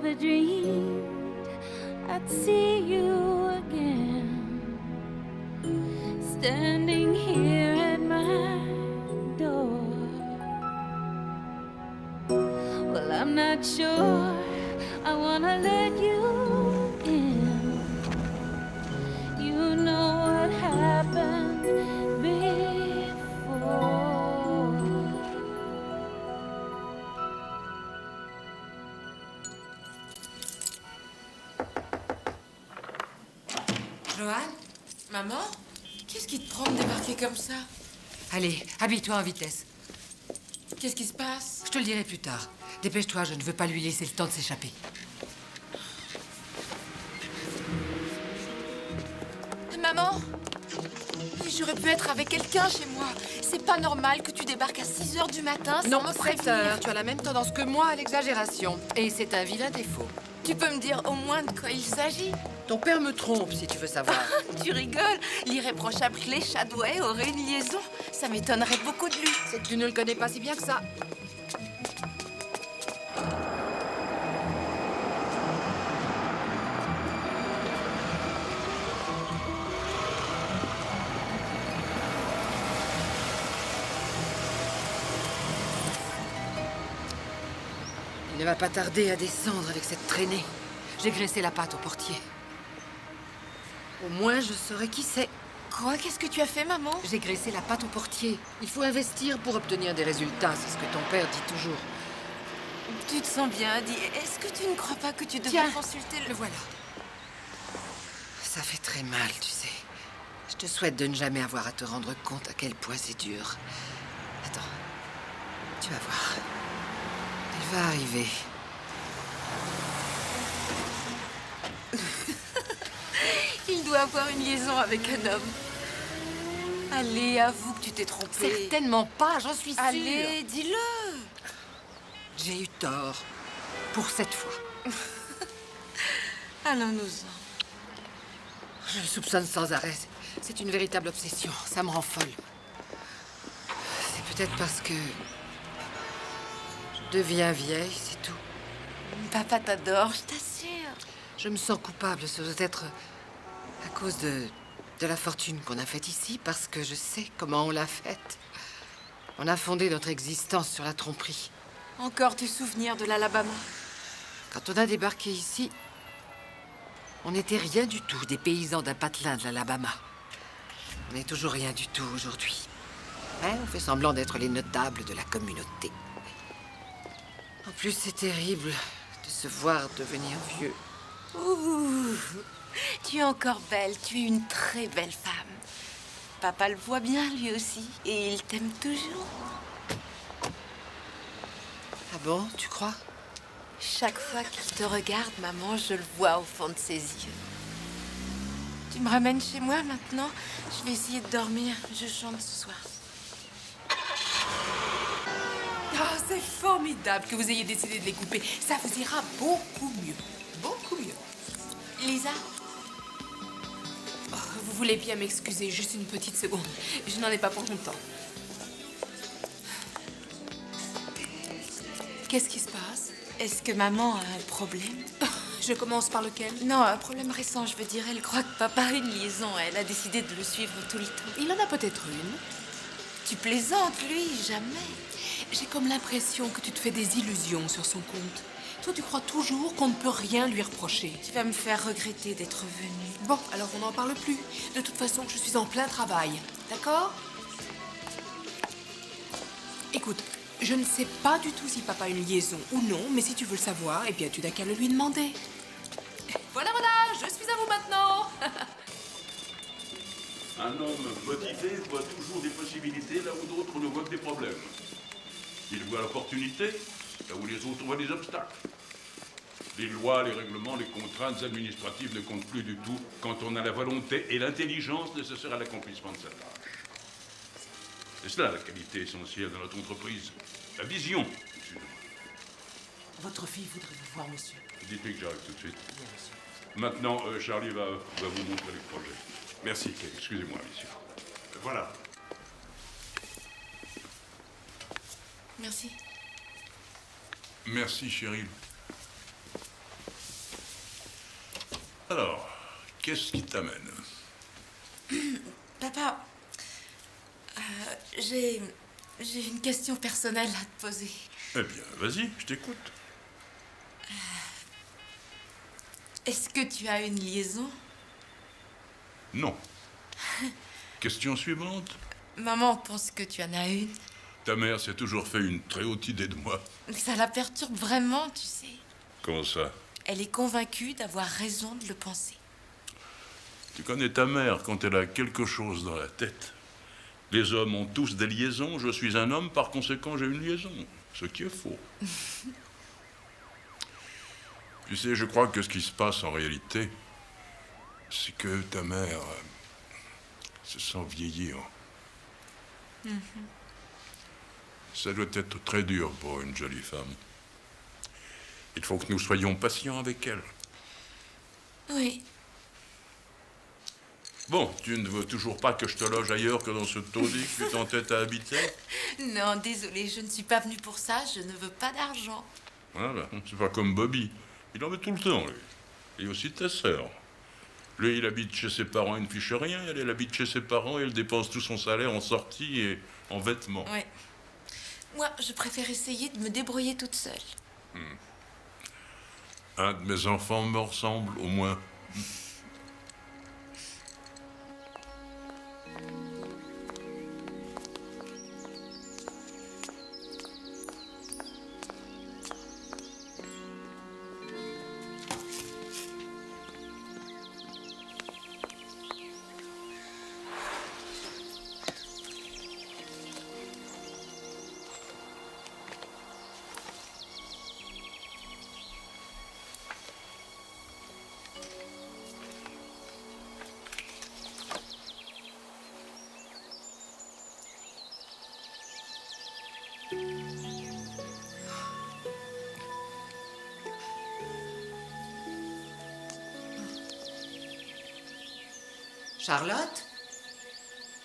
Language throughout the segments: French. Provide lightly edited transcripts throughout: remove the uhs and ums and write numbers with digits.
never dreamed I'd see you again, standing here at my door. Well, I'm not sure I wanna let you in. You know what happened before. Joanne? Maman? Qu'est-ce qui te prend de débarquer comme ça? Allez, habille-toi en vitesse. Qu'est-ce qui se passe? Je te le dirai plus tard. Dépêche-toi, je ne veux pas lui laisser le temps de s'échapper. Maman? J'aurais pu être avec quelqu'un chez moi. C'est pas normal que tu débarques à 6 h du matin sans me prévenir. Tu as la même tendance que moi à l'exagération. Et c'est un vilain défaut. Tu peux me dire au moins de quoi il s'agit? Ton père me trompe, si tu veux savoir. Tu rigoles? L'irréprochable Clay Shadway aurait une liaison. Ça m'étonnerait beaucoup de lui. C'est que tu ne le connais pas si bien que ça. Il ne va pas tarder à descendre avec cette traînée. J'ai graissé la patte au portier. Au moins, je saurai qui c'est. Quoi? Qu'est-ce que tu as fait, maman? J'ai graissé la patte au portier. Il faut investir pour obtenir des résultats, c'est ce que ton père dit toujours. Tu te sens bien, dis. Est-ce que tu ne crois pas que tu devrais consulter Le voilà. Ça fait très mal, tu sais. Je te souhaite de ne jamais avoir à te rendre compte à quel point c'est dur. Attends. Tu vas voir. Il va arriver. Il doit avoir une liaison avec un homme. Allez, avoue que tu t'es trompée. Certainement pas, j'en suis sûre. Allez, dis-le. J'ai eu tort. Pour cette fois. Allons-nous-en. Je le soupçonne sans arrêt. C'est une véritable obsession. Ça me rend folle. C'est peut-être parce que... je deviens vieille, c'est tout. Papa t'adore, je t'assure. Je me sens coupable. Ça doit être à cause de la fortune qu'on a faite ici, parce que je sais comment on l'a faite. On a fondé notre existence sur la tromperie. Encore tes souvenirs de l'Alabama? Quand on a débarqué ici, on n'était rien du tout, des paysans d'un patelin de l'Alabama. On n'est toujours rien du tout aujourd'hui. Mais on fait semblant d'être les notables de la communauté. En plus, c'est terrible de se voir devenir vieux. Ouh, tu es encore belle, tu es une très belle femme. Papa le voit bien, lui aussi, et il t'aime toujours. Ah bon, tu crois? Chaque fois qu'il te regarde, maman, je le vois au fond de ses yeux. Tu me ramènes chez moi maintenant? Je vais essayer de dormir. Je chante ce soir. Ah, c'est formidable que vous ayez décidé de les couper. Ça vous ira beaucoup mieux. Beaucoup mieux. Lisa? Oh, vous voulez bien m'excuser, juste une petite seconde. Je n'en ai pas pour longtemps. Qu'est-ce qui se passe? Est-ce que maman a un problème? Je commence par lequel? Non, un problème récent, je veux dire. Elle croit que papa a une liaison. Elle a décidé de le suivre tout le temps. Il en a peut-être une. Tu plaisantes, lui, jamais. J'ai comme l'impression que tu te fais des illusions sur son compte. Toi, tu crois toujours qu'on ne peut rien lui reprocher. Tu vas me faire regretter d'être venue. Bon, alors on n'en parle plus. De toute façon, je suis en plein travail. D'accord? Écoute, je ne sais pas du tout si papa a une liaison ou non, mais si tu veux le savoir, eh bien, tu n'as qu'à le lui demander. Voilà, je suis à vous maintenant. Un homme motivé voit toujours des possibilités là où d'autres ne voient que des problèmes. Il voit l'opportunité là où les autres voient des obstacles. Les lois, les règlements, les contraintes administratives ne comptent plus du tout quand on a la volonté et l'intelligence nécessaires à l'accomplissement de sa tâche. C'est cela la qualité essentielle de notre entreprise. La vision. Votre fille voudrait vous voir, monsieur. Dites-lui que j'arrive tout de suite. Maintenant, Charlie va vous montrer les projets. Merci, Kay. Excusez-moi, messieurs. Voilà. Merci. Merci, Cheryl. Alors, qu'est-ce qui t'amène? Papa, j'ai une question personnelle à te poser. Eh bien, vas-y, je t'écoute. Est-ce que tu as une liaison? Non. Question suivante. Maman pense que tu en as une. Ta mère s'est toujours fait une très haute idée de moi. Mais ça la perturbe vraiment, tu sais. Comment ça? Elle est convaincue d'avoir raison de le penser. Tu connais ta mère quand elle a quelque chose dans la tête. Les hommes ont tous des liaisons. Je suis un homme, par conséquent, j'ai une liaison. Ce qui est faux. Tu sais, je crois que ce qui se passe en réalité, c'est que ta mère se sent vieillir. Ça doit être très dur pour une jolie femme. Il faut que nous soyons patients avec elle. Oui. Bon, tu ne veux toujours pas que je te loge ailleurs que dans ce taudis que tu t'entêtes à habiter? Non, désolée, je ne suis pas venue pour ça. Je ne veux pas d'argent. Voilà, c'est pas comme Bobby. Il en met tout le temps, lui. Et aussi ta sœur. Lui, il habite chez ses parents, il ne fiche rien. Elle habite chez ses parents et elle dépense tout son salaire en sorties et en vêtements. Oui. Moi, je préfère essayer de me débrouiller toute seule. Un de mes enfants me ressemble, au moins. Charlotte?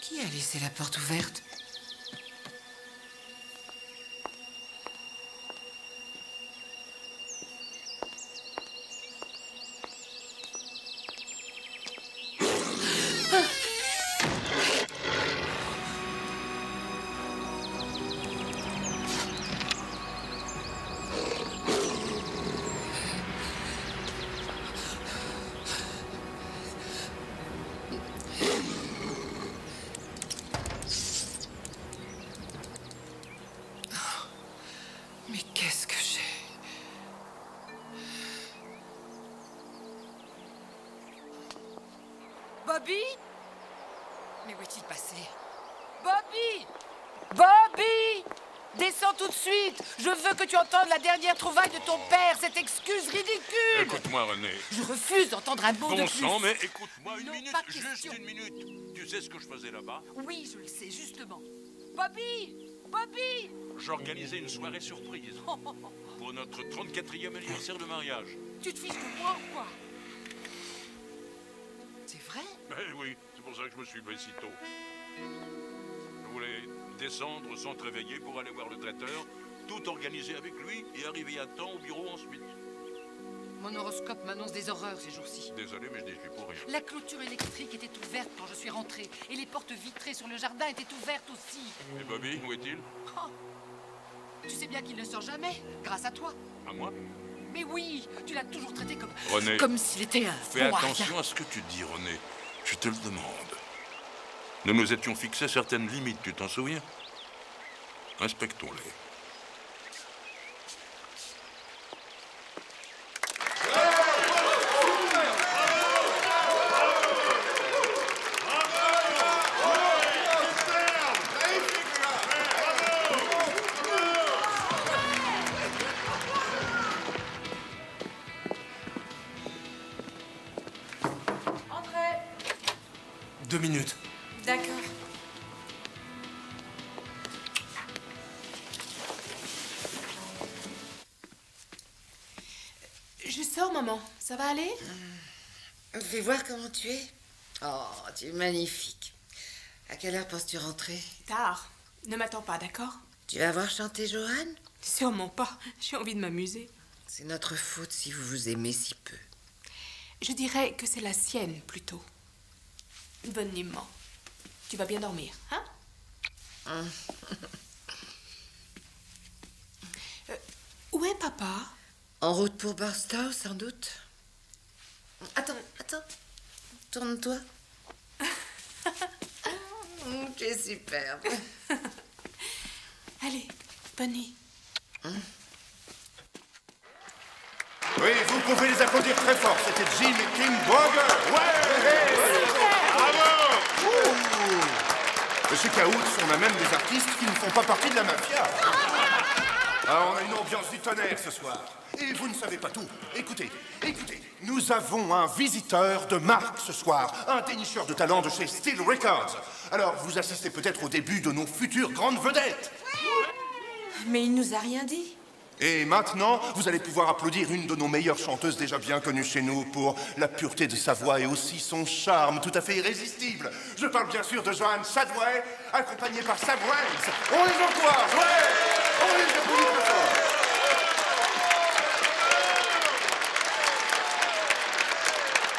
Qui a laissé la porte ouverte? Mais qu'est-ce que j'ai? Bobby? Mais où est-il passé? Bobby! Bobby! Descends tout de suite! Je veux que tu entendes la dernière trouvaille de ton père, cette excuse ridicule! Écoute-moi, René. Je refuse d'entendre un mot de Bon plus. sang, mais écoute-moi une Non, minute, pas juste question. une minute. Tu sais ce que je faisais là-bas? Oui, je le sais, justement. Bobby! Bobby! J'organisais une soirée surprise pour notre 34e anniversaire de mariage. Tu te fiches de moi ou quoi? C'est vrai? Ben oui, c'est pour ça que je me suis levé si tôt. Je voulais descendre sans te réveiller pour aller voir le traiteur, tout organiser avec lui et arriver à temps au bureau ensuite. Mon horoscope m'annonce des horreurs ces jours-ci. Désolé, mais je n'y suis pour rien. La clôture électrique était ouverte quand je suis rentrée et les portes vitrées sur le jardin étaient ouvertes aussi. Et Bobby, où est-il? Oh, tu sais bien qu'il ne sort jamais, grâce à toi. À moi? Mais oui, tu l'as toujours traité comme... René, comme s'il était un... fais bon attention rien. à ce que tu dis, René. Je te le demande. Nous nous étions fixés certaines limites, tu t'en souviens? Respectons-les. Entrez. 2 minutes. D'accord. Je sors, maman. Ça va aller? Fais voir comment tu es. Oh, tu es magnifique. À quelle heure penses-tu rentrer? Tard. Ne m'attends pas, d'accord? Tu vas voir chanter Johan? Sûrement pas. J'ai envie de m'amuser. C'est notre faute si vous vous aimez si peu. Je dirais que c'est la sienne, plutôt. Bonne nuit, maman. Tu vas bien dormir, hein? Où est papa? En route pour Barstow, sans doute. Attends. Tourne-toi. Tu es superbe. Allez, bonne nuit. Oui, vous pouvez les applaudir très fort. C'était Jim et King Broger. Bravo! Monsieur Caoutz, on a même des artistes qui ne font pas partie de la mafia. Ah, on a une ambiance du tonnerre ce soir. Et vous ne savez pas tout. Écoutez. Nous avons un visiteur de marque ce soir. Un dénicheur de talent de chez Steel Records. Alors, vous assistez peut-être au début de nos futures grandes vedettes. Mais il nous a rien dit. Et maintenant, vous allez pouvoir applaudir une de nos meilleures chanteuses déjà bien connues chez nous pour la pureté de sa voix et aussi son charme tout à fait irrésistible. Je parle bien sûr de Joanne Chadway, accompagnée par Sam Wells. On les encourage, ouais! On les applaudit très fort.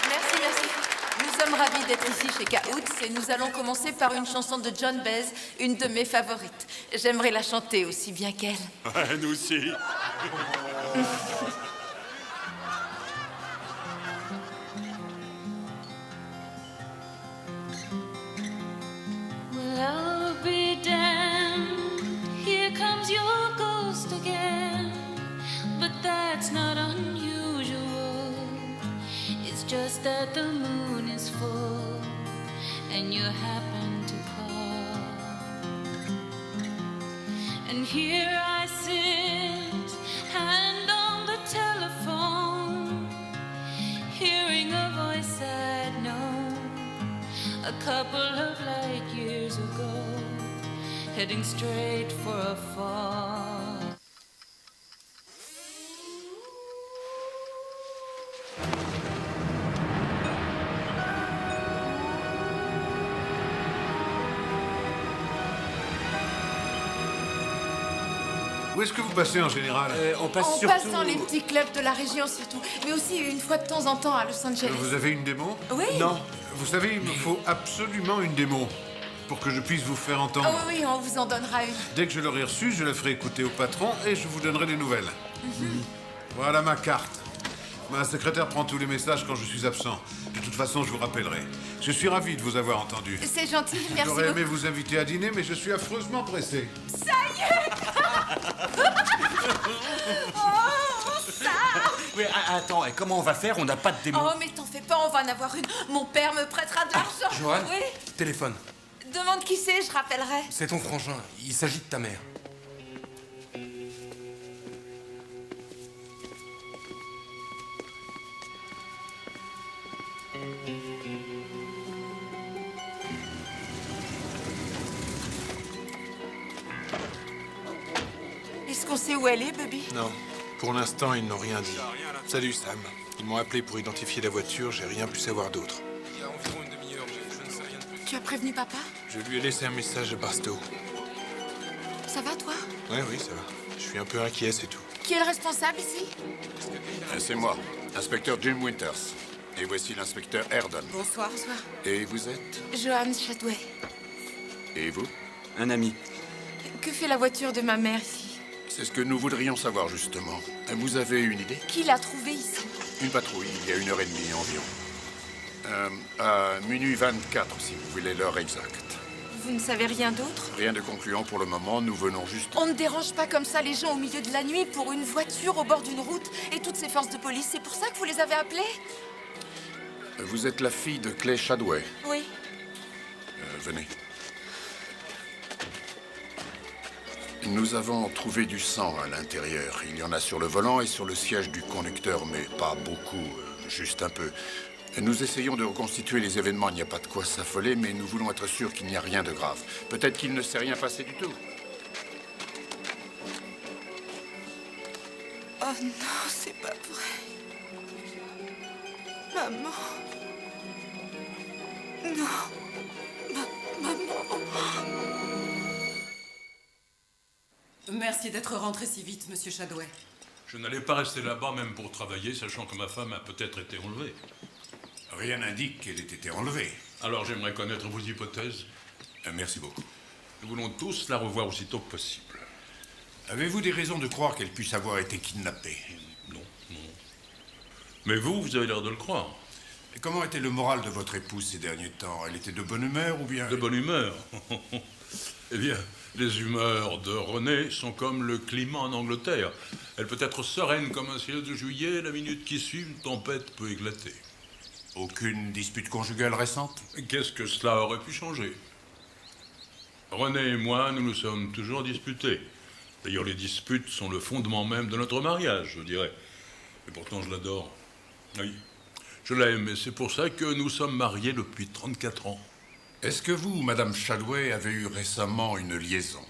Merci. Nous sommes ravis d'être ici chez Caoutz et nous allons commencer par une chanson de John Baez, une de mes favorites. J'aimerais la chanter aussi bien qu'elle. Ouais, nous aussi. Well, I'll be damned. Here comes your ghost again. But that's not unusual. It's just that the moon is full and you happen to call. And here I sit, hand on the telephone, hearing a voice I'd known a couple of light years ago, heading straight for a fall. Où est-ce que vous passez en général? On passe En surtout... passant les petits clubs de la région surtout, mais aussi une fois de temps en temps à Los Angeles. Vous avez une démo? Oui. Non. Vous savez, il me faut absolument une démo pour que je puisse vous faire entendre. Ah oui, on vous en donnera une. Dès que je l'aurai reçue, je la ferai écouter au patron et je vous donnerai des nouvelles. Voilà ma carte. Ma secrétaire prend tous les messages quand je suis absent. De toute façon, je vous rappellerai. Je suis ravi de vous avoir entendu. C'est gentil, merci J'aurais aimé beaucoup. vous inviter à dîner, mais je suis affreusement pressé. Oui, attends, et comment on va faire? On n'a pas de démo. Oh, mais t'en fais pas, on va en avoir une. Mon père me prêtera de l'argent. Joanne, Oui. téléphone. Demande qui c'est, je rappellerai. C'est ton frangin. Il s'agit de ta mère. Est-ce qu'on sait où elle est, Bobby? Non. Pour l'instant, ils n'ont rien dit. Salut, Sam. Ils m'ont appelé pour identifier la voiture, j'ai rien pu savoir d'autre. Il y a environ une demi-heure, je ne sais rien de plus. Tu as prévenu papa? Je lui ai laissé un message à Barstow. Ça va, toi? Oui, ça va. Je suis un peu inquiet, c'est tout. Qui est le responsable ici? C'est moi, inspecteur Jim Winters. Et voici l'inspecteur Ayrton. Bonsoir. Bonsoir. Et vous êtes? Joanne Chadway. Et vous? Un ami. Que fait la voiture de ma mère ici? C'est ce que nous voudrions savoir, justement. Vous avez une idée? Qui l'a trouvée ici? Une patrouille, il y a 1h30 environ. À minuit 24, si vous voulez l'heure exacte. Vous ne savez rien d'autre? Rien de concluant pour le moment, nous venons juste... On ne dérange pas comme ça les gens au milieu de la nuit pour une voiture au bord d'une route et toutes ces forces de police. C'est pour ça que vous les avez appelés? Vous êtes la fille de Clay Chadway. Oui. Venez. Nous avons trouvé du sang à l'intérieur. Il y en a sur le volant et sur le siège du conducteur, mais pas beaucoup, juste un peu. Nous essayons de reconstituer les événements. Il n'y a pas de quoi s'affoler, mais nous voulons être sûrs qu'il n'y a rien de grave. Peut-être qu'il ne s'est rien passé du tout. Oh non, c'est pas vrai. Maman. Non. Maman. Merci d'être rentré si vite, monsieur Chadway. Je n'allais pas rester là-bas même pour travailler, sachant que ma femme a peut-être été enlevée. Rien n'indique qu'elle ait été enlevée. Alors j'aimerais connaître vos hypothèses. Merci beaucoup. Nous voulons tous la revoir aussitôt que possible. Avez-vous des raisons de croire qu'elle puisse avoir été kidnappée? Non. Mais vous avez l'air de le croire. Et comment était le moral de votre épouse ces derniers temps? Elle était de bonne humeur ou bien... De bonne humeur? Eh bien, les humeurs de Renée sont comme le climat en Angleterre. Elle peut être sereine comme un ciel de juillet, la minute qui suit, une tempête peut éclater. Aucune dispute conjugale récente? Qu'est-ce que cela aurait pu changer? Renée et moi, nous nous sommes toujours disputés. D'ailleurs, les disputes sont le fondement même de notre mariage, je dirais. Et pourtant, je l'adore. Oui, je l'aime, et c'est pour ça que nous sommes mariés depuis 34 ans. Est-ce que vous, Madame Shadway, avez eu récemment une liaison?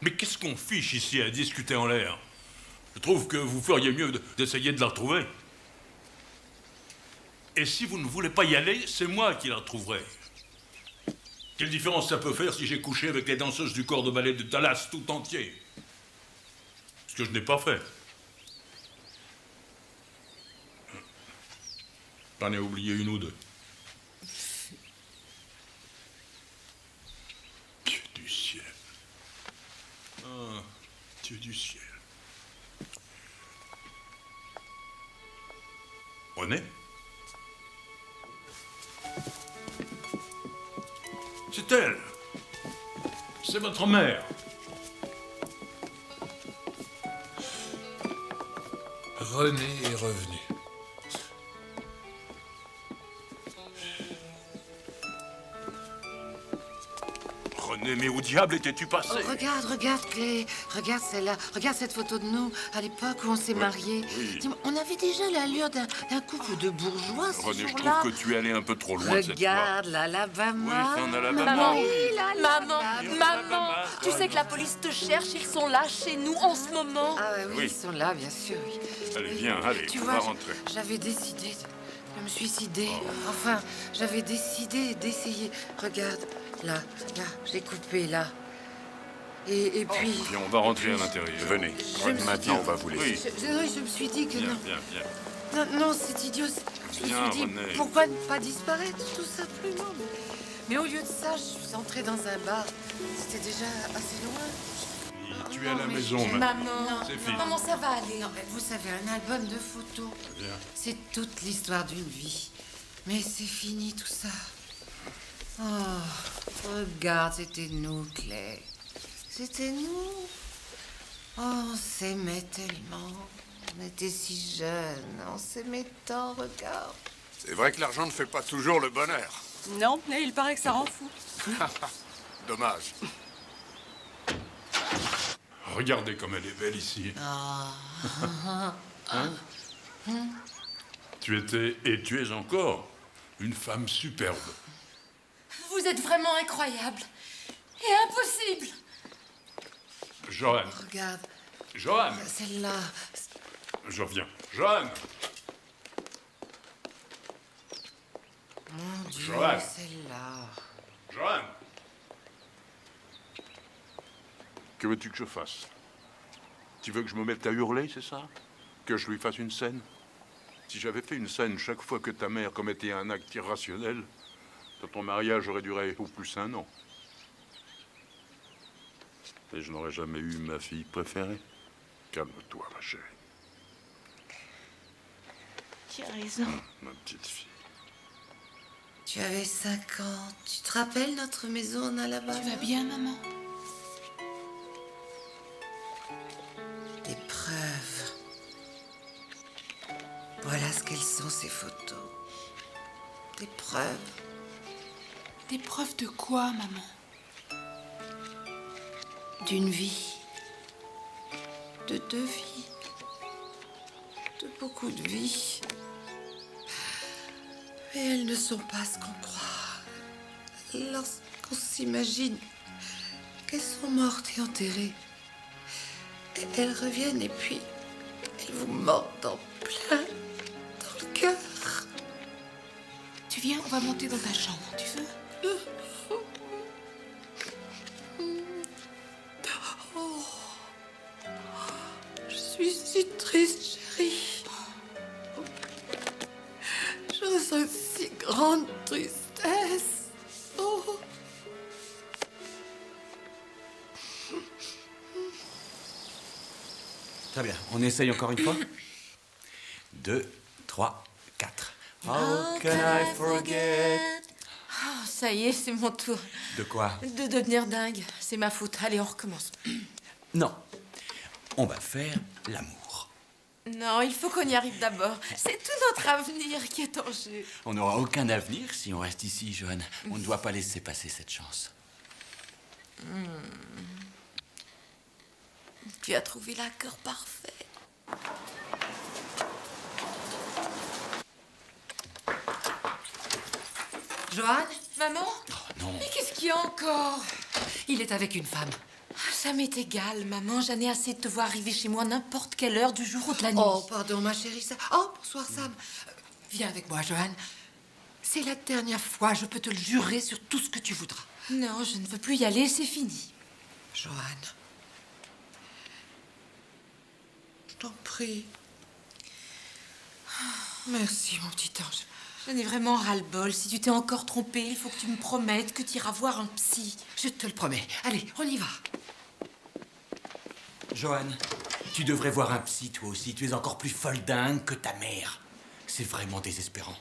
Mais qu'est-ce qu'on fiche ici à discuter en l'air? Je trouve que vous feriez mieux d'essayer de la retrouver. Et si vous ne voulez pas y aller, c'est moi qui la retrouverai. Quelle différence ça peut faire si j'ai couché avec les danseuses du corps de ballet de Dallas tout entier? Ce que je n'ai pas fait. J'en ai oublié une ou deux. Dieu du ciel. Ah, Dieu du ciel. Renée? C'est elle. C'est votre mère. Renée est revenue. Renée, mais où diable étais-tu passé? Oh, regarde, Clay. Regarde celle-là. Regarde cette photo de nous, à l'époque où on s'est mariés. Oui. Dis-moi, on avait déjà l'allure d'un couple de bourgeois, ce Renée, je jour-là. trouve que tu es allé un peu trop loin cette fois. Regarde, l'Alabama. Oui, c'est en Alabama. Maman, Oui. maman, tu sais que la police te cherche, ils sont là, chez nous, en ce moment. Ah oui, Oui. ils sont là, bien sûr. Oui. Allez, viens, allez, Tu on vois, va rentrer. j'avais décidé de me suicider. Enfin, j'avais décidé d'essayer. Regarde, là, j'ai coupé, là. Et puis... Puis on va rentrer à l'intérieur. Venez. Je me suis Maintenant, dit- on va vous laisser. Je me suis dit que Viens, non. viens. Non, c'est idiot. Je me Viens, suis dit, Renée. pourquoi ne pas disparaître, tout simplement. Mais au lieu de ça, je suis entrée dans un bar. C'était déjà assez loin. Tu es à la mais maison j'ai- maintenant. Maman, C'est fini. maman, ça va aller. Non, mais vous savez, un album de photos, Viens. c'est toute l'histoire d'une vie. Mais c'est fini, tout ça. Oh, regarde, c'était nous, Clay. C'était nous. Oh, on s'aimait tellement. On était si jeunes. On s'aimait tant, regarde. C'est vrai que l'argent ne fait pas toujours le bonheur. Non, mais il paraît que ça rend fou. Dommage. Regardez comme elle est belle ici. Hein? Tu étais, et tu es encore, une femme superbe. Vous êtes vraiment incroyable. Et impossible. Johan, Regarde, Johan, celle-là. je reviens. Johan, Mon Dieu, Joanne. celle-là. Johan. Que veux-tu que je fasse? Tu veux que je me mette à hurler, c'est ça? Que je lui fasse une scène? Si j'avais fait une scène chaque fois que ta mère commettait un acte irrationnel, ton mariage aurait duré au plus 1 an. Et je n'aurais jamais eu ma fille préférée. Calme-toi, ma chérie. Tu as raison. Ma petite fille. Tu avais 5 ans. Tu te rappelles notre maison en Alabama? Tu vas bien, maman? Des preuves. Voilà ce qu'elles sont, ces photos. Des preuves. Des preuves de quoi, maman? D'une vie. De 2 vies. De beaucoup de vies. Mais elles ne sont pas ce qu'on croit. Lorsqu'on s'imagine qu'elles sont mortes et enterrées, elles reviennent et puis elles vous mordent en plein dans le cœur. Tu viens, on va monter dans ta chambre, tu veux? Oh, je suis si triste, chérie. Très bien. On essaye encore une fois. 2, 3, 4. How can I forget? Oh, ça y est, c'est mon tour. De quoi? De devenir dingue. C'est ma faute. Allez, on recommence. Non. On va faire l'amour. Non, il faut qu'on y arrive d'abord. C'est tout notre avenir qui est en jeu. On n'aura aucun avenir si on reste ici, Johan. On ne doit pas laisser passer cette chance. Tu as trouvé l'accord parfait. Johan? Maman? Oh non. Mais qu'est-ce qu'il y a encore? Il est avec une femme. Ça m'est égal, maman. J'en ai assez de te voir arriver chez moi n'importe quelle heure du jour ou de la nuit. Oh, pardon, ma chérie. Oh, bonsoir, Sam. Viens avec moi, Johan. C'est la dernière fois, je peux te le jurer sur tout ce que tu voudras. Non, je ne veux plus y aller, c'est fini. Johan. Je t'en prie. Merci, mon petit ange. J'en ai vraiment ras-le-bol. Si tu t'es encore trompée, il faut que tu me promettes que tu iras voir un psy. Je te le promets. Allez, on y va. Johan, tu devrais voir un psy, toi aussi. Tu es encore plus folle dingue que ta mère. C'est vraiment désespérant.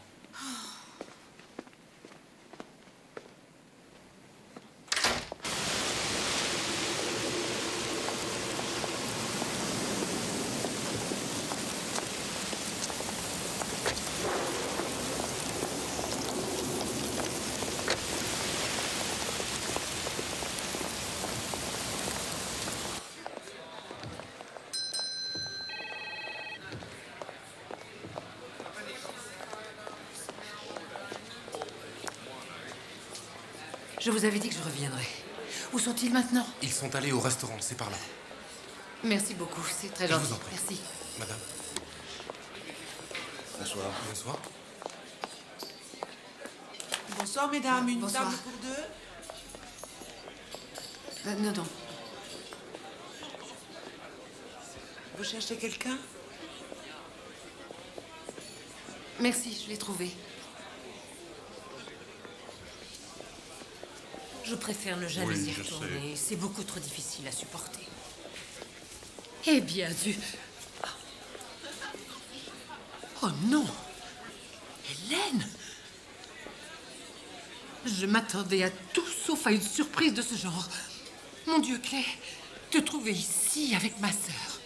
Je vous avais dit que je reviendrais. Où sont-ils maintenant? Ils sont allés au restaurant, c'est par là. Merci beaucoup, c'est très Je gentil. vous en prie. Merci. Madame. Bonsoir. Bonsoir. Bonsoir, mesdames. Une Bonsoir. table pour deux. Non, non. Vous cherchez quelqu'un? Merci, je l'ai trouvé. Je préfère ne jamais Oui, y je retourner. C'est beaucoup trop difficile à supporter. Eh bien, Oh non! Hélène! Je m'attendais à tout sauf à une surprise de ce genre. Mon Dieu, Clay, te trouver ici avec ma sœur.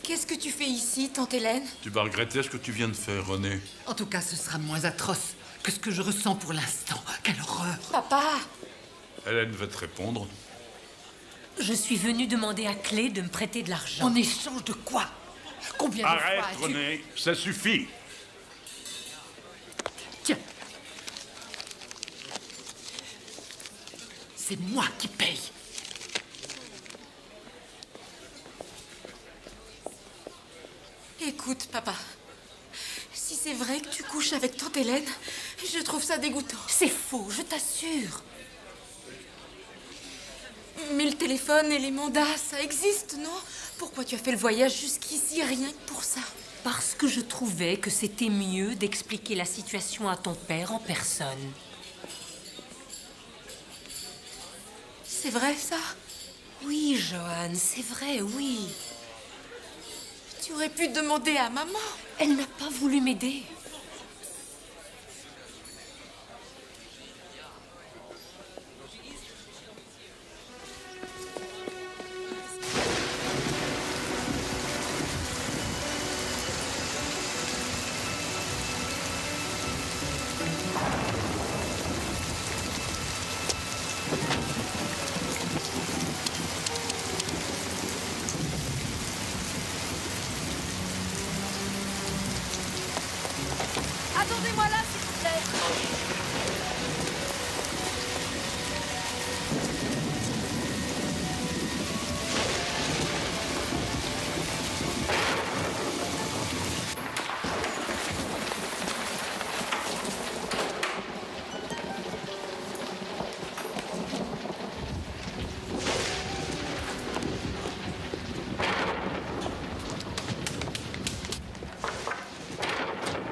Qu'est-ce que tu fais ici, tante Hélène? Tu vas regretter ce que tu viens de faire, René. En tout cas, ce sera moins atroce que ce que je ressens pour l'instant. Quelle horreur! Papa! Hélène va te répondre. Je suis venue demander à Clé de me prêter de l'argent. En échange de quoi? Combien de Arrête, fois as-tu... René, ça suffit. Tiens. C'est moi qui paye. Écoute, papa. Si c'est vrai que tu couches avec tante Hélène, je trouve ça dégoûtant. C'est faux, je t'assure. Mais le téléphone et les mandats, ça existe, non? Pourquoi tu as fait le voyage jusqu'ici rien que pour ça? Parce que je trouvais que c'était mieux d'expliquer la situation à ton père en personne. C'est vrai, ça? Oui, Johan, c'est vrai, oui. Tu aurais pu demander à maman. Elle n'a pas voulu m'aider. Attendez-moi là, s'il vous plaît.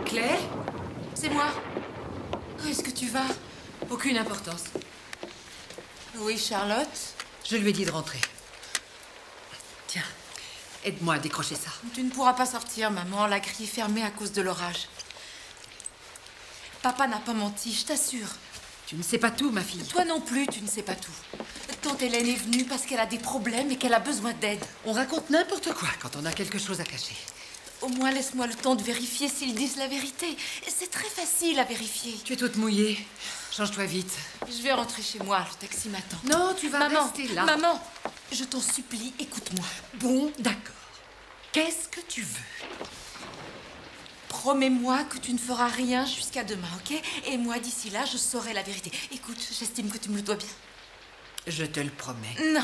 Claire? C'est moi. Où est-ce que tu vas? Aucune importance. Oui, Charlotte. Je lui ai dit de rentrer. Tiens, Aide-moi à décrocher ça. Tu ne pourras pas sortir, maman. La grille est fermée à cause de l'orage. Papa n'a pas menti, je t'assure. Tu ne sais pas tout, ma fille. Toi non plus, tu ne sais pas tout. Tante Hélène est venue parce qu'elle a des problèmes et qu'elle a besoin d'aide. On raconte n'importe quoi quand on a quelque chose à cacher. Au moins, laisse-moi le temps de vérifier s'ils disent la vérité. C'est très facile à vérifier. Tu es toute mouillée. Change-toi vite. Je vais rentrer chez moi, le taxi m'attend. Non, tu vas rester là. Maman, je t'en supplie, écoute-moi. Bon, d'accord. Qu'est-ce que tu veux? Promets-moi que tu ne feras rien jusqu'à demain, ok? Et moi, d'ici là, je saurai la vérité. Écoute, j'estime que tu me le dois bien. Je te le promets. Non,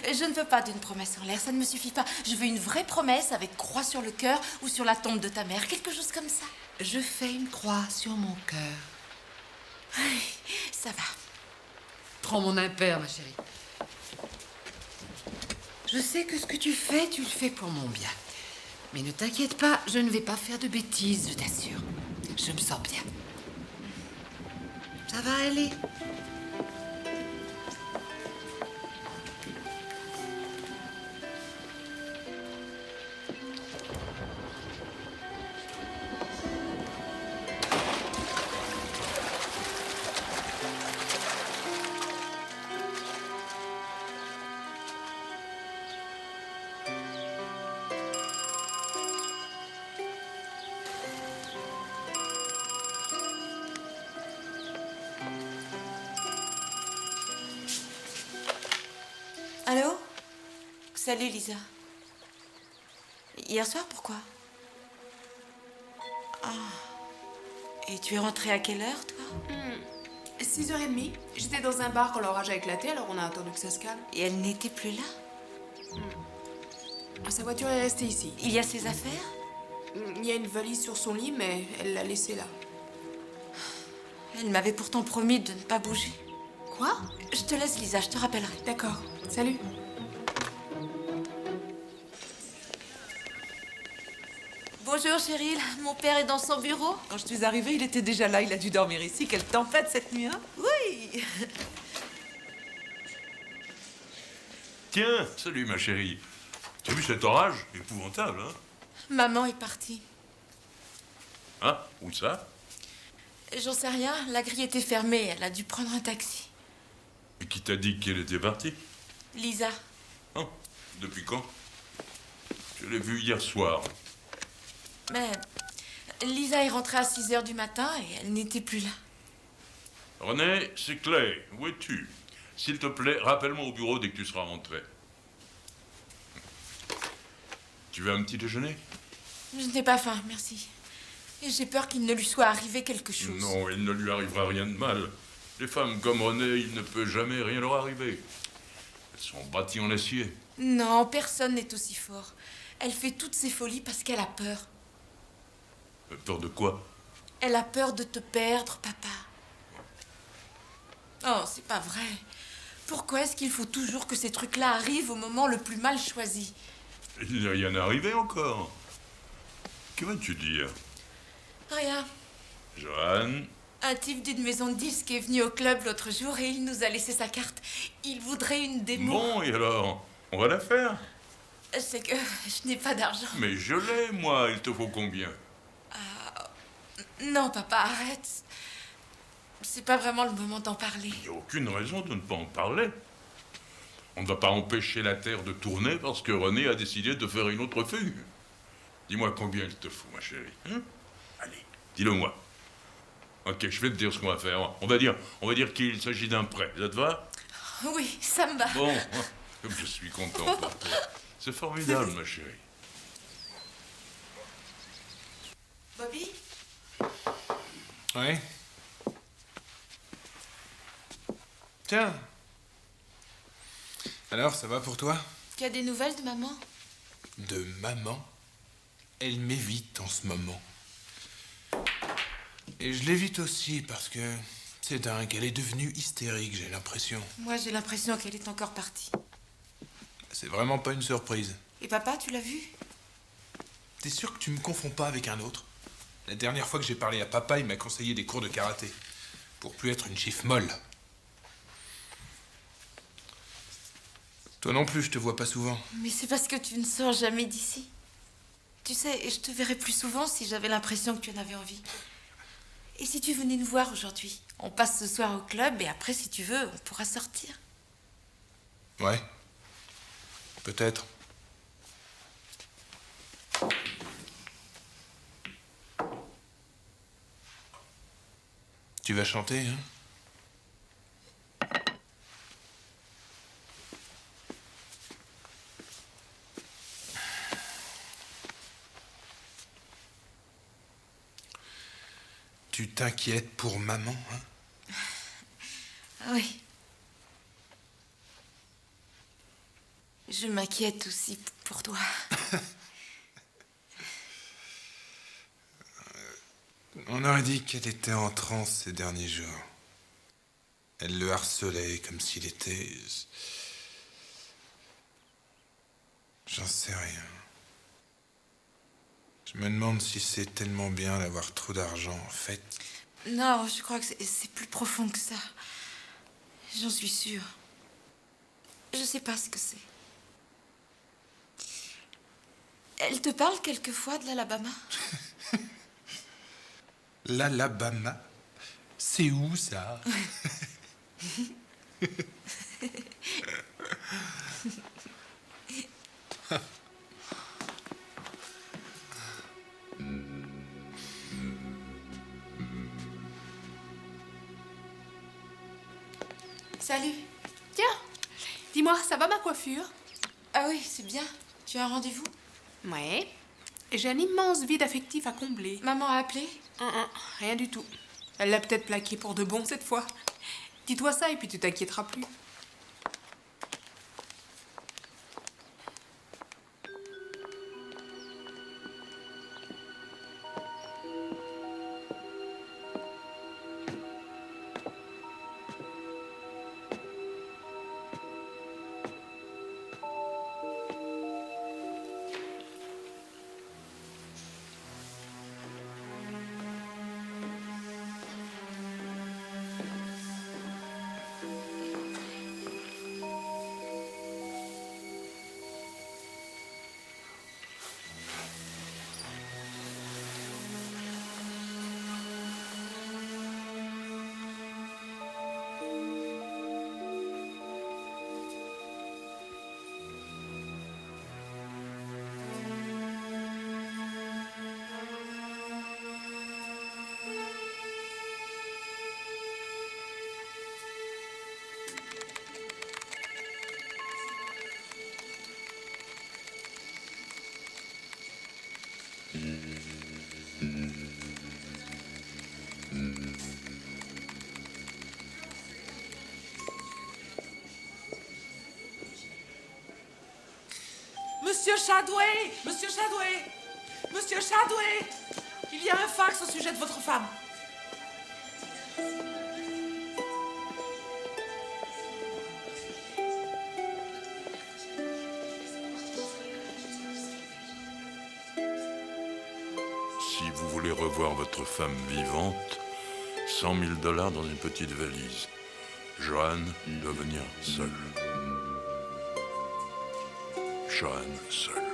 je ne veux pas d'une promesse en l'air, ça ne me suffit pas. Je veux une vraie promesse avec croix sur le cœur ou sur la tombe de ta mère, quelque chose comme ça. Je fais une croix sur mon cœur. Ça va. Prends mon impair, ma chérie. Je sais que ce que tu le fais pour mon bien. Mais ne t'inquiète pas, je ne vais pas faire de bêtises, je t'assure. Je me sens bien. Ça va aller. Allô? Salut, Lisa. Hier soir, pourquoi? Ah. Et tu es rentrée à quelle heure, toi? 6h30. J'étais dans un bar quand l'orage a éclaté, alors on a attendu que ça se calme. Et elle n'était plus là? Sa voiture est restée ici. Il y a ses affaires? Il y a une valise sur son lit, mais elle l'a laissée là. Elle m'avait pourtant promis de ne pas bouger. Quoi? Je te laisse, Lisa, je te rappellerai. D'accord. Salut. Bonjour, Cheryl. Mon père est dans son bureau. Quand je suis arrivée, il était déjà là. Il a dû dormir ici. Quelle tempête cette nuit, hein? Oui. Tiens, salut ma chérie. Tu as vu cet orage? Épouvantable, hein? Maman est partie. Hein? Où ça? J'en sais rien. La grille était fermée. Elle a dû prendre un taxi. Et qui t'a dit qu'elle était partie? Lisa. Hein? Depuis quand? Je l'ai vue hier soir. Mais Lisa est rentrée à 6h du matin et elle n'était plus là. René, c'est Clay. Où es-tu? S'il te plaît, rappelle-moi au bureau dès que tu seras rentré. Tu veux un petit déjeuner? Je n'ai pas faim, merci. Et j'ai peur qu'il ne lui soit arrivé quelque chose. Non, il ne lui arrivera rien de mal. Les femmes comme René, il ne peut jamais rien leur arriver. Elles sont bâties en acier. Non, personne n'est aussi fort. Elle fait toutes ses folies parce qu'elle a peur. Peur de quoi? Elle a peur de te perdre, papa. Oh, c'est pas vrai. Pourquoi est-ce qu'il faut toujours que ces trucs-là arrivent au moment le plus mal choisi? Il n'est rien arrivé encore. Que vas-tu dire? Rien. Johan? Un type d'une maison de disques est venu au club l'autre jour et il nous a laissé sa carte. Il voudrait une démo. Bon, et alors? On va la faire? C'est que je n'ai pas d'argent. Mais je l'ai, moi. Il te faut combien? Non, papa, arrête. C'est pas vraiment le moment d'en parler. Il n'y a aucune raison de ne pas en parler. On ne va pas empêcher la Terre de tourner parce que René a décidé de faire une autre fugue. Dis-moi combien il te faut, ma chérie. Hein? Allez, dis-le-moi. Ok, je vais te dire ce qu'on va faire. On va dire qu'il s'agit d'un prêt. Ça te va? Oui, ça me va. Bon, comme je suis content pour toi. C'est formidable, ma chérie. Bobby? Ouais. Tiens. Alors, ça va pour toi? Tu as des nouvelles de maman? De maman? Elle m'évite en ce moment. Et je l'évite aussi parce que c'est dingue, elle est devenue hystérique, j'ai l'impression. Moi, j'ai l'impression qu'elle est encore partie. C'est vraiment pas une surprise. Et papa, tu l'as vu? T'es sûr que tu me confonds pas avec un autre? La dernière fois que j'ai parlé à papa, il m'a conseillé des cours de karaté. Pour plus être une chiffre molle. Toi non plus, je te vois pas souvent. Mais c'est parce que tu ne sors jamais d'ici. Tu sais, je te verrais plus souvent si j'avais l'impression que tu en avais envie. Et si tu venais nous voir aujourd'hui? On passe ce soir au club et après, si tu veux, on pourra sortir. Ouais. Peut-être. Tu vas chanter, hein? Tu t'inquiètes pour maman, hein? Oui. Je m'inquiète aussi pour toi. On aurait dit qu'elle était en transe ces derniers jours. Elle le harcelait comme s'il était... J'en sais rien. Je me demande si c'est tellement bien d'avoir trop d'argent, en fait. Non, je crois que c'est plus profond que ça. J'en suis sûre. Je sais pas ce que c'est. Elle te parle quelquefois de l'Alabama? L'Alabama? C'est où, ça? Salut. Tiens, dis-moi, ça va ma coiffure? Ah oui, c'est bien. Tu as un rendez-vous? Ouais. J'ai un immense vide affectif à combler. Maman a appelé? Rien du tout. Elle l'a peut-être plaqué pour de bon cette fois. Dis-toi ça et puis tu t'inquiéteras plus. Monsieur Chadway! Monsieur Chadway! Monsieur Chadway! Il y a un fax au sujet de votre femme. Si vous voulez revoir votre femme vivante, 100 000 $ dans une petite valise. Johan doit venir seul. Johan seul.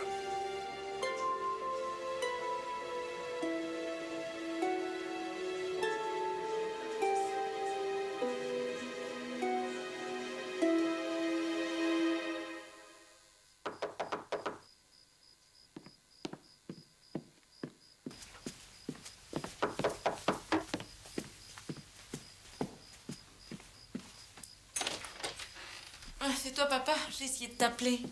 C'est toi, papa. J'ai essayé de t'appeler.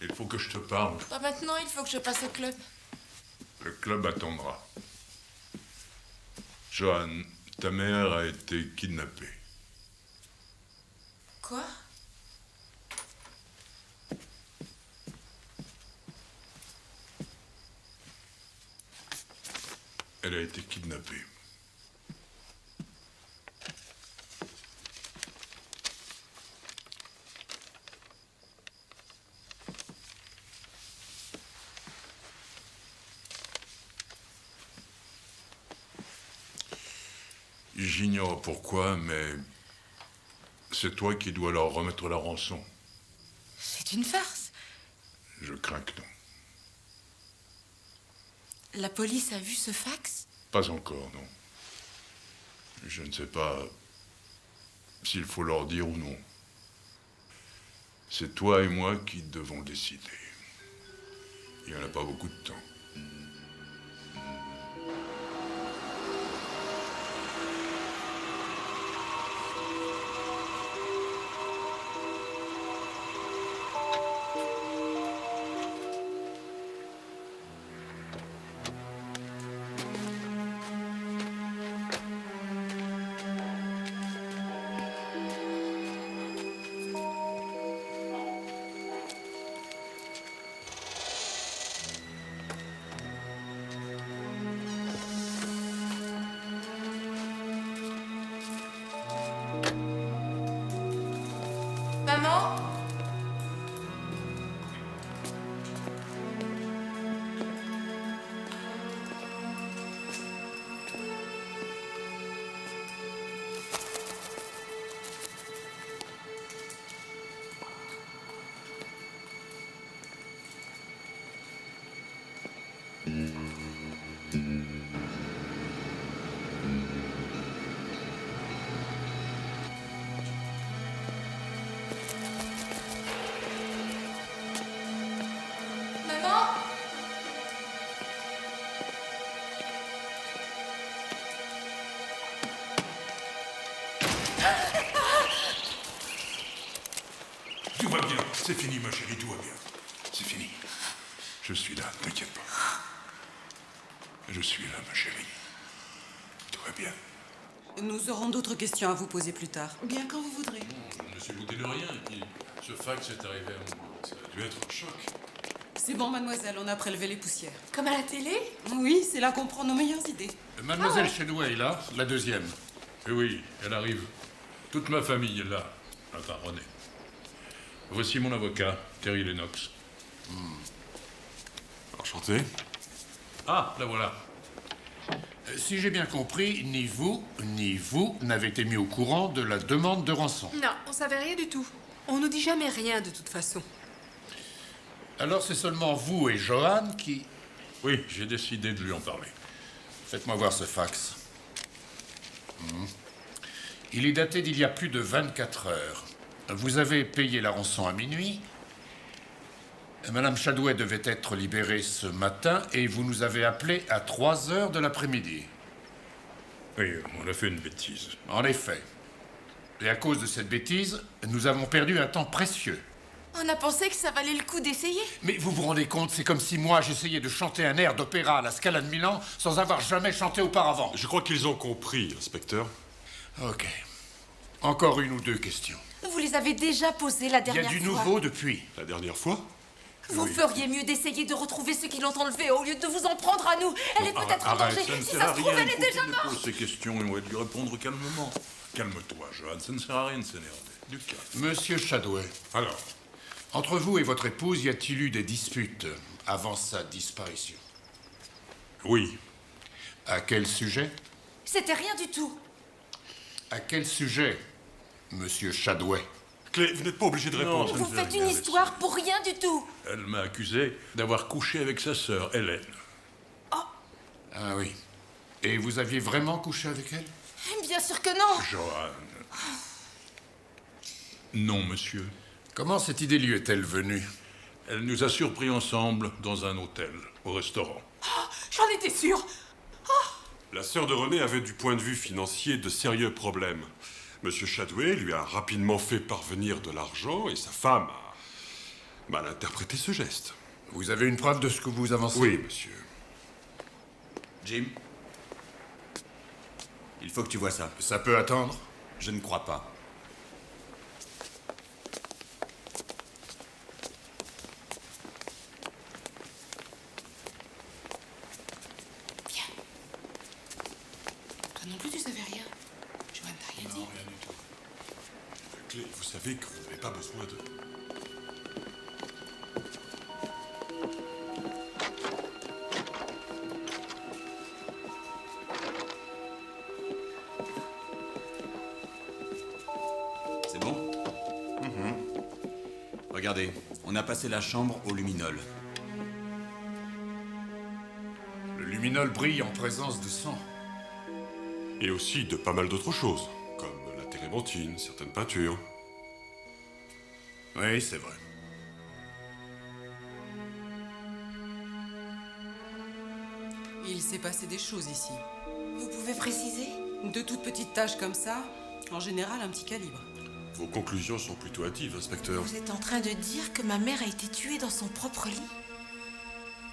Il faut que je te parle. Pas maintenant, il faut que je passe au club. Le club attendra. Johan, ta mère a été kidnappée. Quoi? Elle a été kidnappée. J'ignore pourquoi, mais c'est toi qui dois leur remettre la rançon. C'est une farce. Je crains que non. La police a vu ce fax? Pas encore, non. Je ne sais pas s'il faut leur dire ou non. C'est toi et moi qui devons décider. Il n'y en a pas beaucoup de temps. Maman? Maman? Tout va bien. C'est fini, ma chérie, tout va bien. C'est fini. Je suis là, ne t'inquiète pas. Je suis là, ma chérie. Tout va bien. Nous aurons d'autres questions à vous poser plus tard. Bien quand vous voudrez. Je ne me suis douté de rien, et puis ce fax est arrivé à moi. Ça a dû être un choc. C'est bon, mademoiselle, on a prélevé les poussières. Comme à la télé? Oui, c'est là qu'on prend nos meilleures idées. Mademoiselle Shadway, là, la deuxième. Oui, elle arrive. Toute ma famille est là. Attends, René. Voici mon avocat, Terry Lennox. Enchanté. Ah, la voilà. Si j'ai bien compris, ni vous n'avez été mis au courant de la demande de rançon. Non, on savait rien du tout. On nous dit jamais rien de toute façon. Alors c'est seulement vous et Johan qui... Oui, j'ai décidé de lui en parler. Faites-moi voir ce fax. Il est daté d'il y a plus de 24 heures. Vous avez payé la rançon à minuit. Madame Shadway devait être libérée ce matin et vous nous avez appelé à 3 heures de l'après-midi. Oui, on a fait une bêtise. En effet. Et à cause de cette bêtise, nous avons perdu un temps précieux. On a pensé que ça valait le coup d'essayer. Mais vous vous rendez compte, c'est comme si moi j'essayais de chanter un air d'opéra à la Scala de Milan sans avoir jamais chanté auparavant. Je crois qu'ils ont compris, inspecteur. Ok. Encore une ou deux questions. Vous les avez déjà posées la Il y dernière a fois. du nouveau depuis. La dernière fois? Vous feriez mieux d'essayer de retrouver ceux qui l'ont enlevée au lieu de vous en prendre à nous. Elle est peut-être en Arrête, danger. ça ne Si sert ça à se trouve, rien. elle est Il faut déjà qu'il me morte. pose ces questions et on va lui répondre calmement. Calme-toi, Johan, ça ne sert à rien de s'énerver. Du calme. Monsieur Shadway. Alors? Entre vous et votre épouse, y a-t-il eu des disputes avant sa disparition? Oui. À quel sujet? C'était rien du tout. À quel sujet, monsieur Shadway? Clé, vous n'êtes pas obligé de répondre. Vous faites une histoire pour rien du tout. Elle m'a accusé d'avoir couché avec sa sœur, Hélène. Ah oui. Et vous aviez vraiment couché avec elle? Bien sûr que non. Johan. Non, monsieur. Comment cette idée lui est-elle venue? Elle nous a surpris ensemble dans un hôtel, au restaurant. J'en étais sûre. La sœur de René avait du point de vue financier de sérieux problèmes. Monsieur Shadway lui a rapidement fait parvenir de l'argent et sa femme a mal interprété ce geste. Vous avez une preuve de ce que vous avancez? Oui, monsieur. Jim, il faut que tu vois ça. Ça peut attendre? Je ne crois pas. Toi non plus, tu savais rien. Johan t'a rien dit. Non, rien du tout. Clé, vous savez que vous n'avez pas besoin de... C'est bon? Regardez, on a passé la chambre au luminol. Le luminol brille en présence de sang. Et aussi de pas mal d'autres choses, comme la térébenthine, certaines peintures. Oui, c'est vrai. Il s'est passé des choses ici. Vous pouvez préciser? De toutes petites tâches comme ça, en général un petit calibre. Vos conclusions sont plutôt hâtives, inspecteur. Vous êtes en train de dire que ma mère a été tuée dans son propre lit?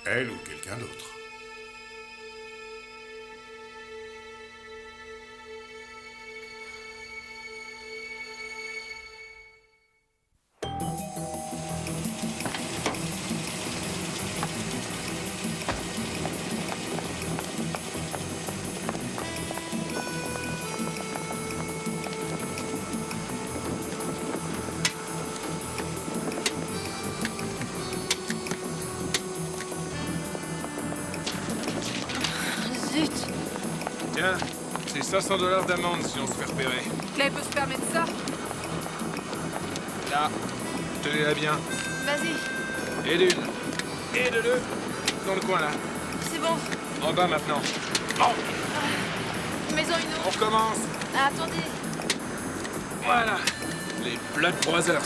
Elle ou quelqu'un d'autre. Tiens, c'est 500 $ d'amende si on se fait repérer. Clay peut se permettre ça? Là, tenez-la bien. Vas-y. Et d'une. Et de deux. Dans le coin là. C'est bon. En bas maintenant. Maison une autre. On recommence. Ah, attendez. Voilà. Les Blood Brothers.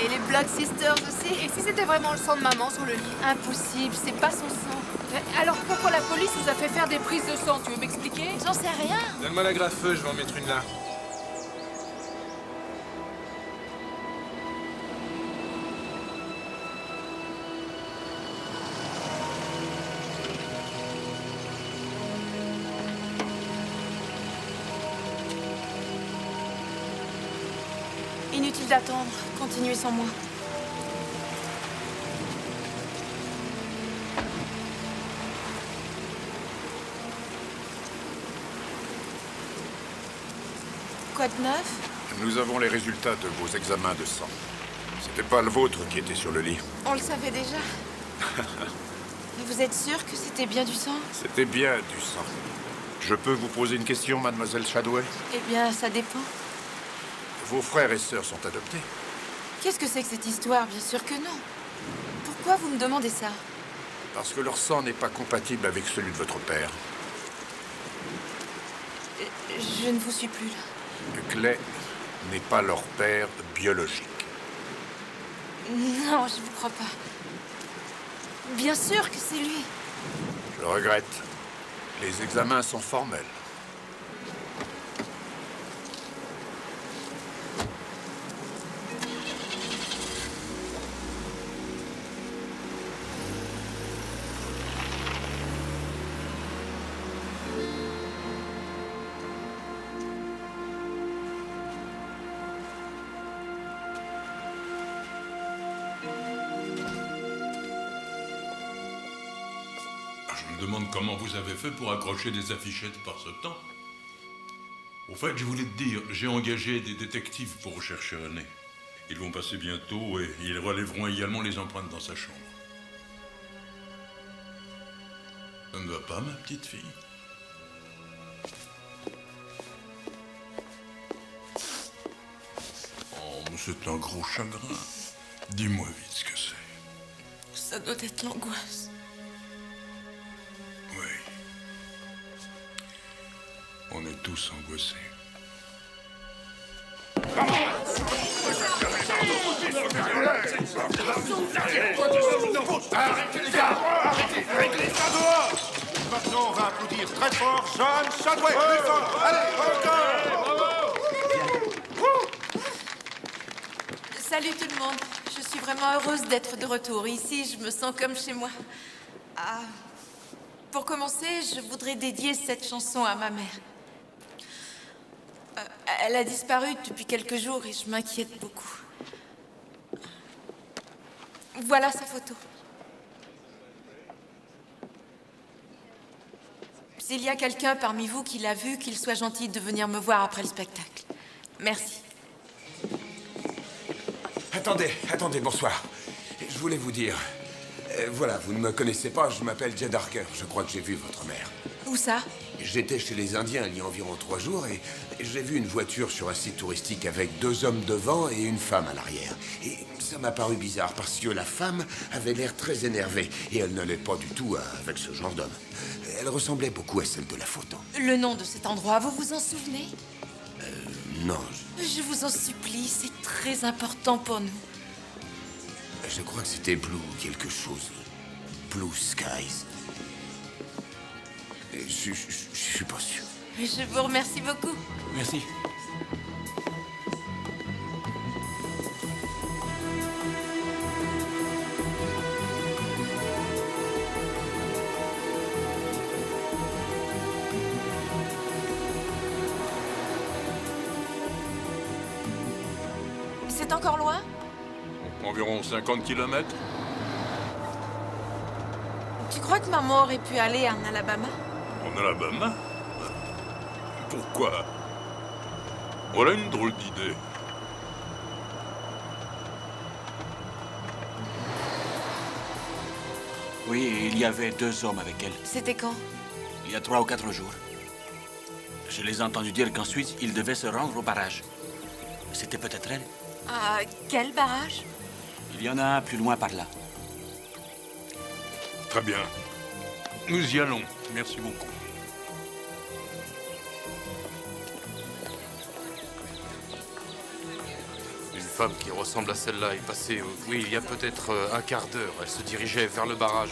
Et les Blood Sisters aussi. Et si c'était vraiment le sang de maman sur le lit? Impossible, c'est pas son sang. Alors pourquoi la police vous a fait faire des prises de sang? Tu veux m'expliquer? J'en sais rien. Donne-moi la graffeuse, je vais en mettre une là. Inutile d'attendre. Continuez sans moi. Quoi de neuf? Nous avons les résultats de vos examens de sang. C'était pas le vôtre qui était sur le lit. On le savait déjà. Mais vous êtes sûr que c'était bien du sang? C'était bien du sang. Je peux vous poser une question, mademoiselle Shadway? Eh bien, ça dépend. Vos frères et sœurs sont adoptés? Qu'est-ce que c'est que cette histoire? Bien sûr que non. Pourquoi vous me demandez ça? Parce que leur sang n'est pas compatible avec celui de votre père. Je ne vous suis plus là. Clay n'est pas leur père biologique. Non, je vous crois pas. Bien sûr que c'est lui. Je regrette. Les examens sont formels. Je me demande comment vous avez fait pour accrocher des affichettes par ce temps. Au fait, je voulais te dire, j'ai engagé des détectives pour rechercher René. Ils vont passer bientôt et ils relèveront également les empreintes dans sa chambre. Ça ne va pas, ma petite fille? Oh, mais c'est un gros chagrin. Dis-moi vite ce que c'est. Ça doit être l'angoisse. Oui. On est tous angoissés. Arrêtez les gars! Arrêtez les gars dehors! Maintenant, on va applaudir très fort John Shadway! Plus fort! Allez, encore! Salut tout le monde. Je suis vraiment heureuse d'être de retour. Ici, je me sens comme chez moi. Ah, pour commencer, je voudrais dédier cette chanson à ma mère. Elle a disparu depuis quelques jours et je m'inquiète beaucoup. Voilà sa photo. S'il y a quelqu'un parmi vous qui l'a vue, qu'il soit gentil de venir me voir après le spectacle. Merci. Attendez, bonsoir. Je voulais vous dire... voilà, vous ne me connaissez pas, je m'appelle Jed Harker. Je crois que j'ai vu votre mère. Où ça? J'étais chez les Indiens il y a environ 3 jours et j'ai vu une voiture sur un site touristique avec 2 hommes devant et une femme à l'arrière. Et ça m'a paru bizarre parce que la femme avait l'air très énervée et elle n'allait pas du tout avec ce genre d'homme. Elle ressemblait beaucoup à celle de la photo. Le nom de cet endroit, vous vous en souvenez? Non, Je vous en supplie, c'est très important pour nous. je crois que c'était Blue quelque chose. Blue Skies. Je suis pas sûr. Je vous remercie beaucoup. Merci. C'est encore loin? Environ 50 km. Tu crois que maman aurait pu aller en Alabama? En Alabama? Pourquoi? Voilà une drôle d'idée. Oui, il y avait 2 hommes avec elle. C'était quand? Il y a 3 ou 4 jours. Je les ai entendus dire qu'ensuite, ils devaient se rendre au barrage. C'était peut-être elle. Ah, quel barrage? Il y en a un plus loin par là. Très bien. Nous y allons. Merci beaucoup. Une femme qui ressemble à celle-là est passée, oui, il y a peut-être un quart d'heure. Elle se dirigeait vers le barrage.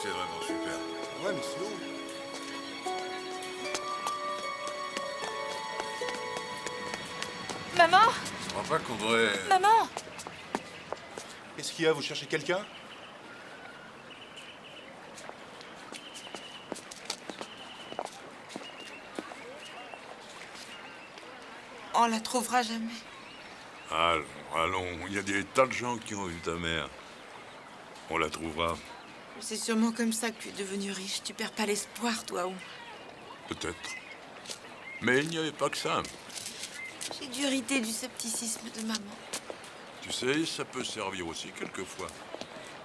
C'est vraiment super. Ouais, mais c'est long. Maman? Je crois pas qu'on devrait... Maman? Qu'est-ce qu'il y a? Vous cherchez quelqu'un? On la trouvera jamais. Allons, allons. Il y a des tas de gens qui ont vu ta mère. On la trouvera. C'est sûrement comme ça que tu es devenu riche. Tu perds pas l'espoir, toi, ou? Peut-être. Mais il n'y avait pas que ça. J'ai dû hériter du scepticisme de maman. Tu sais, ça peut servir aussi quelquefois.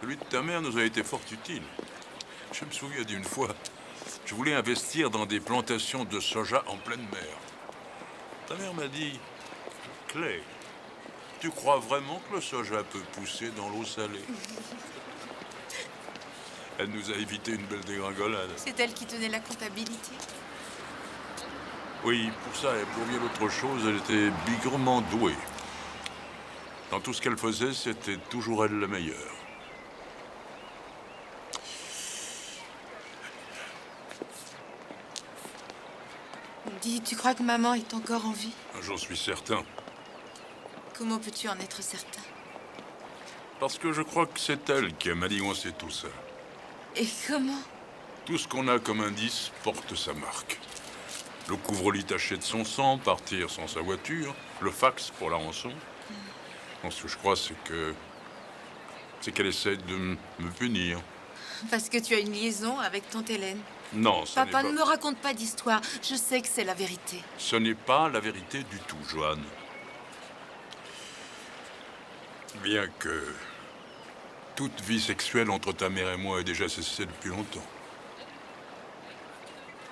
Celui de ta mère nous a été fort utile. Je me souviens d'une fois, je voulais investir dans des plantations de soja en pleine mer. Ta mère m'a dit, Clay, tu crois vraiment que le soja peut pousser dans l'eau salée? Elle nous a évité une belle dégringolade. C'est elle qui tenait la comptabilité. Oui, pour ça et pour bien autre chose, elle était bigrement douée. Dans tout ce qu'elle faisait, c'était toujours elle la meilleure. Dis, tu crois que maman est encore en vie? J'en suis certain. Comment peux-tu en être certain? Parce que je crois que c'est elle qui a manigancé tout ça. Et comment? Tout ce qu'on a comme indice porte sa marque. Le couvre-lit taché de son sang, partir sans sa voiture, le fax pour la rançon. Ce que je crois, c'est qu'elle essaie de me punir. Parce que tu as une liaison avec tante Hélène. Non, ce n'est Papa, pas... ne me raconte pas d'histoire. Je sais que c'est la vérité. Ce n'est pas la vérité du tout, Joanne. Bien que toute vie sexuelle entre ta mère et moi ait déjà cessé depuis longtemps.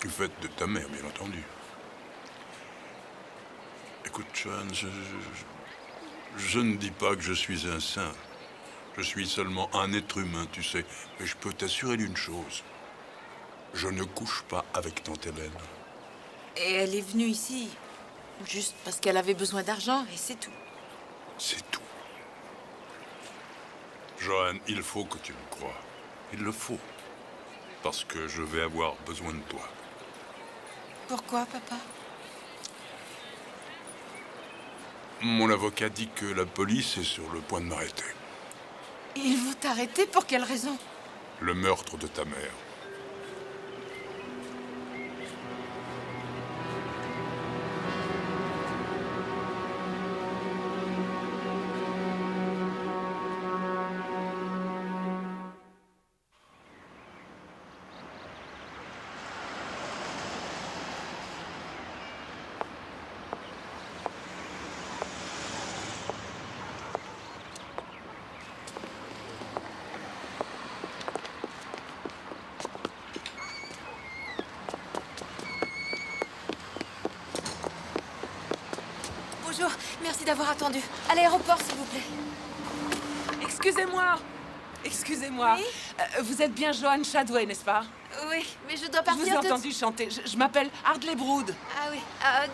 Du fait de ta mère, bien entendu. Écoute, Joanne, je ne dis pas que je suis un saint. Je suis seulement un être humain, tu sais. Mais je peux t'assurer d'une chose. Je ne couche pas avec tante Hélène. Et elle est venue ici juste parce qu'elle avait besoin d'argent, et c'est tout. C'est tout. Johan, il faut que tu me crois. Il le faut. Parce que je vais avoir besoin de toi. Pourquoi, papa? Mon avocat dit que la police est sur le point de m'arrêter. Ils vont t'arrêter pour quelle raison? Le meurtre de ta mère. Bonjour, merci d'avoir attendu. À l'aéroport, s'il vous plaît. Excusez-moi. Excusez-moi. Oui Vous êtes bien Johan Chadway, n'est-ce pas? Oui, mais je dois Je partir vous ai entendu chanter. Je m'appelle Hardley Brood. Ah oui,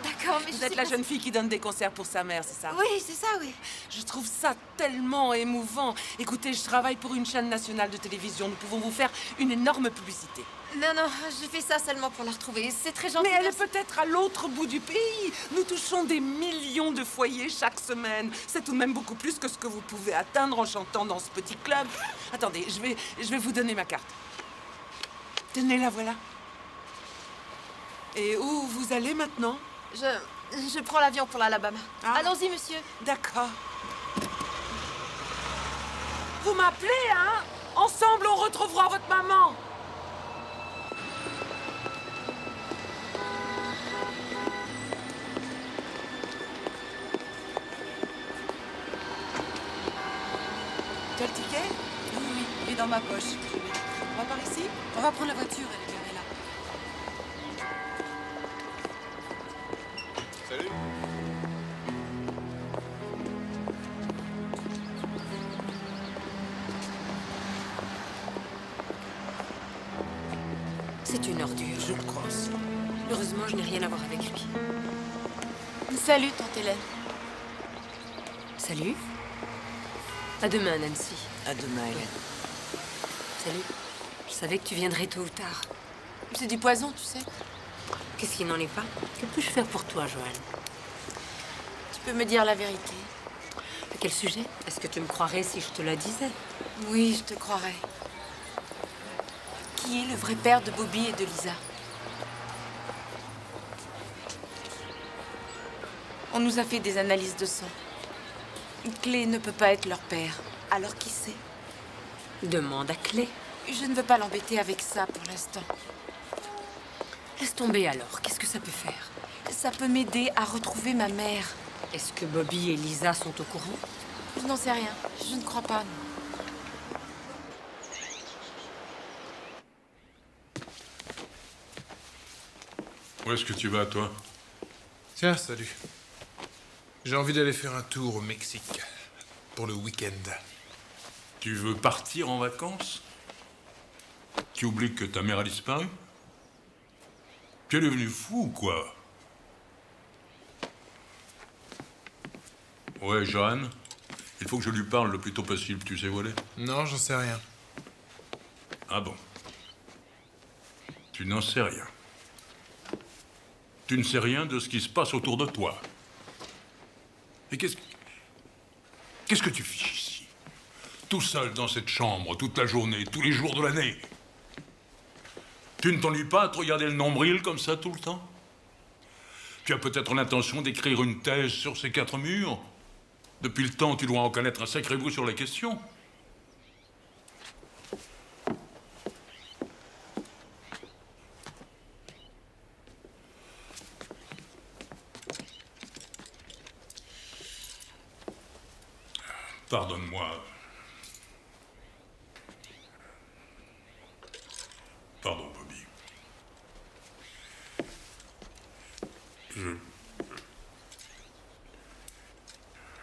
d'accord, mais Vous je êtes sais la pas jeune fille qui donne des concerts pour sa mère, c'est ça? Oui, c'est ça, oui. Je trouve ça tellement émouvant. Écoutez, je travaille pour une chaîne nationale de télévision. Nous pouvons vous faire une énorme publicité. Non, non, je fais ça seulement pour la retrouver. C'est très gentil. Mais elle est peut-être à l'autre bout du pays. Nous touchons des millions de foyers chaque semaine. C'est tout de même beaucoup plus que ce que vous pouvez atteindre en chantant dans ce petit club. Attendez, je vais vous donner ma carte. Tenez, la voilà. Et où vous allez maintenant? Je prends l'avion pour l'Alabama. Allons-y, monsieur. D'accord. Vous m'appelez, hein? Ensemble, on retrouvera votre maman. Tu as le ticket? Oui, oui, il est dans ma poche. On va par ici? On va prendre la voiture, elle est garée là. Salut. C'est une ordure, je le crois aussi. Heureusement, je n'ai rien à voir avec lui. Salut, tante Hélène. Salut. À demain, Nancy. À demain, Hélène. Salut. Je savais que tu viendrais tôt ou tard. C'est du poison, tu sais. Qu'est-ce qui n'en est pas? Que puis-je faire pour toi, Johan? Tu peux me dire la vérité. À quel sujet? Est-ce que tu me croirais si je te la disais? Oui, je te croirais. Qui est le vrai père de Bobby et de Lisa? On nous a fait des analyses de sang. Clé ne peut pas être leur père. Alors qui c'est? Demande à Clé. Je ne veux pas l'embêter avec ça pour l'instant. Laisse tomber alors. Qu'est-ce que ça peut faire? Ça peut m'aider à retrouver ma mère. Est-ce que Bobby et Lisa sont au courant? Je n'en sais rien. Je ne crois pas, non. Où est-ce que tu vas, toi? Tiens, salut. J'ai envie d'aller faire un tour au Mexique pour le week-end. Tu veux partir en vacances? Tu oublies que ta mère a disparu? Tu es devenu fou ou quoi? Ouais, Johan, il faut que je lui parle le plus tôt possible, tu sais où elle est? Non, j'en sais rien. Ah bon? Tu n'en sais rien. Tu ne sais rien de ce qui se passe autour de toi. Et qu'est-ce que tu fiches ici? Tout seul dans cette chambre, toute la journée, tous les jours de l'année. Tu ne t'ennuies pas à te regarder le nombril comme ça tout le temps? Tu as peut-être l'intention d'écrire une thèse sur ces 4 murs? Depuis le temps, tu dois en connaître un sacré bout sur la question. Pardonne-moi. Pardon, Bobby.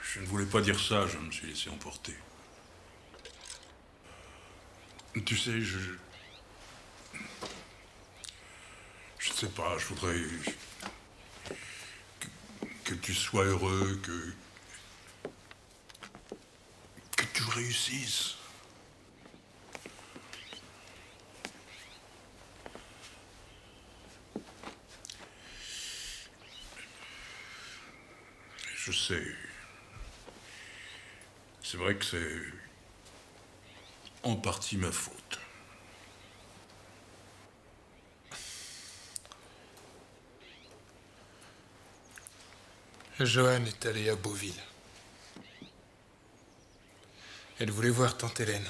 Je ne voulais pas dire ça, je me suis laissé emporter. Tu sais, sais pas, je voudrais que tu sois heureux, que tu réussisses. Je sais. C'est vrai que c'est en partie ma faute. Joanne est allée à Beauville. Elle voulait voir tante Hélène.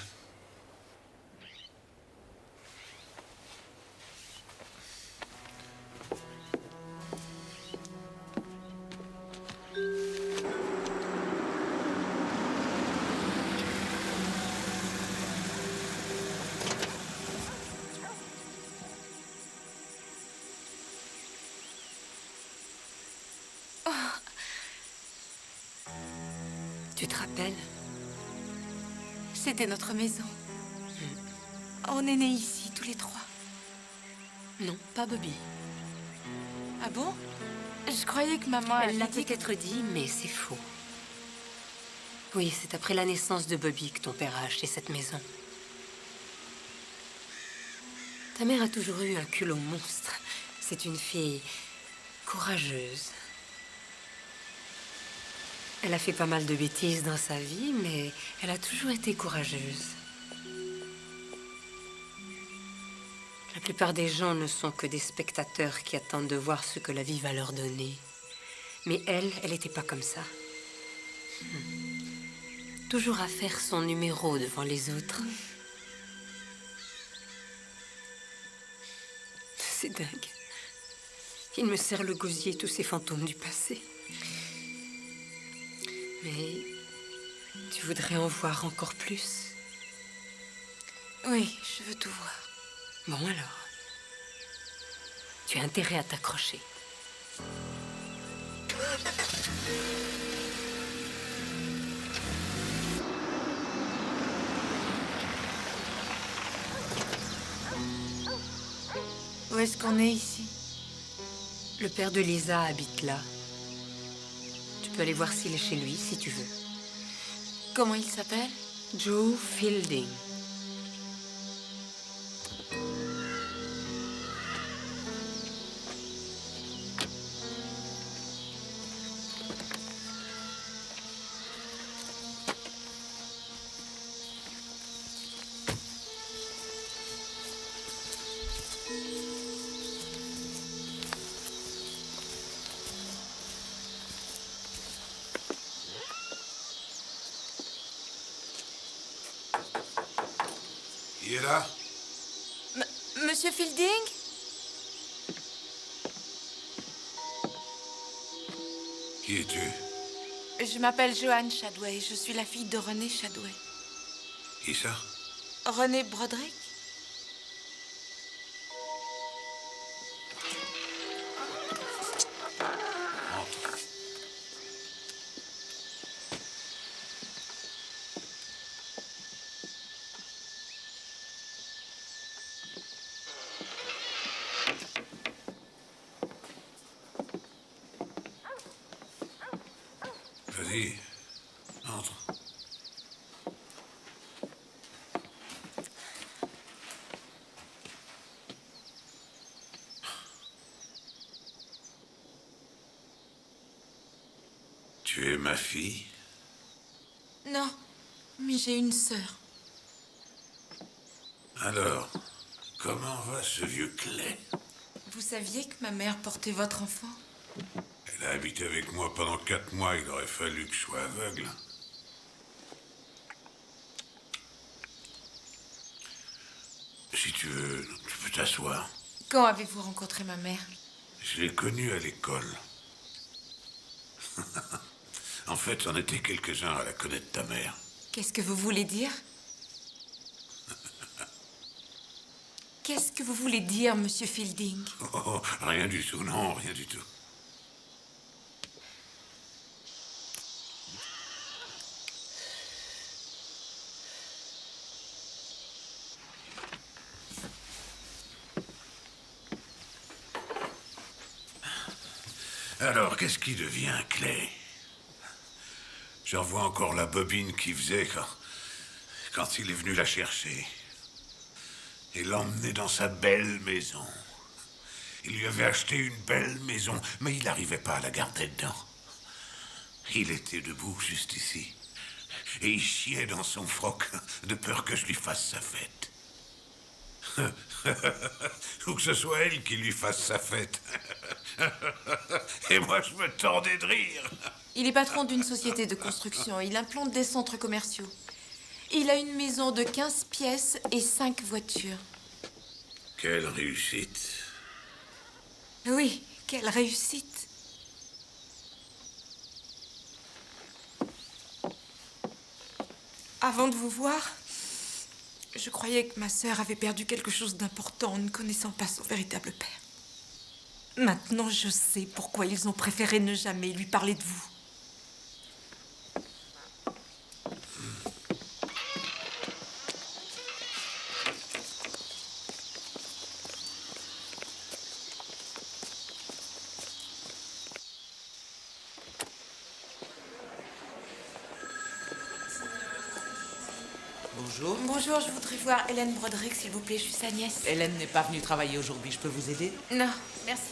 Tu te rappelles? C'était notre maison. On est nés ici, tous les trois. Non, pas Bobby. Ah bon? Je croyais que maman Elle l'a avait dit... peut-être dit, mais c'est faux. Oui, c'est après la naissance de Bobby que ton père a acheté cette maison. Ta mère a toujours eu un culot monstre. C'est une fille courageuse. Elle a fait pas mal de bêtises dans sa vie, mais elle a toujours été courageuse. La plupart des gens ne sont que des spectateurs qui attendent de voir ce que la vie va leur donner. Mais elle n'était pas comme ça. Toujours à faire son numéro devant les autres. C'est dingue. Il me serre le gosier, tous ces fantômes du passé. Mais tu voudrais en voir encore plus? Oui, je veux tout voir. Bon alors, tu as intérêt à t'accrocher. Où est-ce qu'on est ici? Le père de Lisa habite là. Tu peux aller voir s'il est chez lui, si tu veux. Comment il s'appelle? Joe Fielding. Il est là? Monsieur Fielding? Qui es-tu? Je m'appelle Joanne Shadway. Je suis la fille de René Shadway. Qui ça? René Broderick? Vas-y, entre. Tu es ma fille? Non, mais j'ai une sœur. Alors, comment va ce vieux Clay? Vous saviez que ma mère portait votre enfant? Elle a habité avec moi pendant 4 mois, il aurait fallu que je sois aveugle. Si tu veux, tu peux t'asseoir. Quand avez-vous rencontré ma mère? Je l'ai connue à l'école. En fait, on était quelques-uns à la connaître, ta mère. Qu'est-ce que vous voulez dire? Qu'est-ce que vous voulez dire, monsieur Fielding? Oh, rien du tout, non, rien du tout. Alors, qu'est-ce qui devient, Clay? J'en vois encore la bobine qu'il faisait quand il est venu la chercher. Et l'emmener dans sa belle maison. Il lui avait acheté une belle maison, mais il n'arrivait pas à la garder dedans. Il était debout juste ici. Et il chiait dans son froc, de peur que je lui fasse sa fête. Ou que ce soit elle qui lui fasse sa fête. Et moi, je me tordais de rire. Il est patron d'une société de construction. Il implante des centres commerciaux. Il a une maison de 15 pièces et 5 voitures. Quelle réussite. Oui, quelle réussite. Avant de vous voir, je croyais que ma sœur avait perdu quelque chose d'important en ne connaissant pas son véritable père. Maintenant, je sais pourquoi ils ont préféré ne jamais lui parler de vous. Bonjour. Bonjour, je voudrais voir Hélène Broderick, s'il vous plaît. Je suis sa nièce. Hélène n'est pas venue travailler aujourd'hui. Je peux vous aider? Non, merci.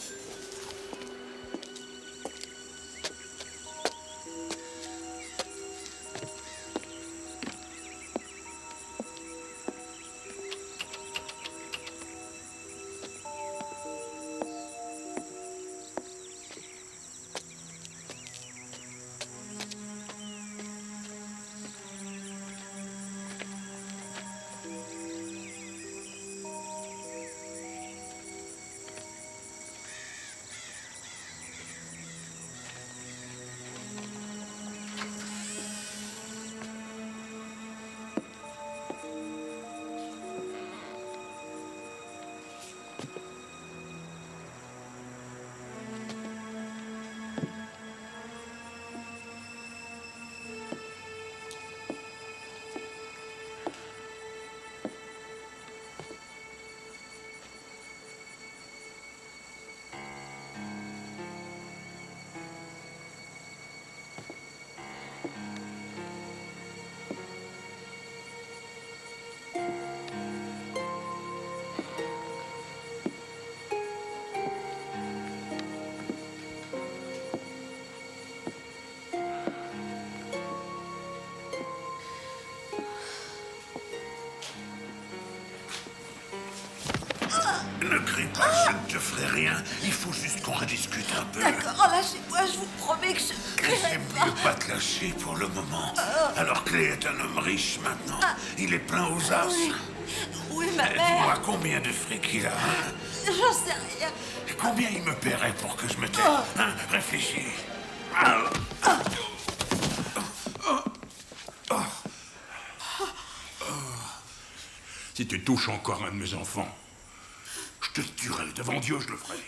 Ne crie pas, je ne te ferai rien. Il faut juste qu'on rediscute un peu. D'accord, lâchez-moi, je vous promets que je ne crierai J'aime pas. mieux pas te lâcher pour le moment. Alors Clay est un homme riche maintenant. Il est plein aux as. Oui, oui, ma Dis-moi mère. combien de fric il a, hein? J'en sais rien. Combien il me paierait pour que je me taise, hein? Réfléchis. Si tu touches encore un de mes enfants, je te tuerai. Devant Dieu, je le ferai.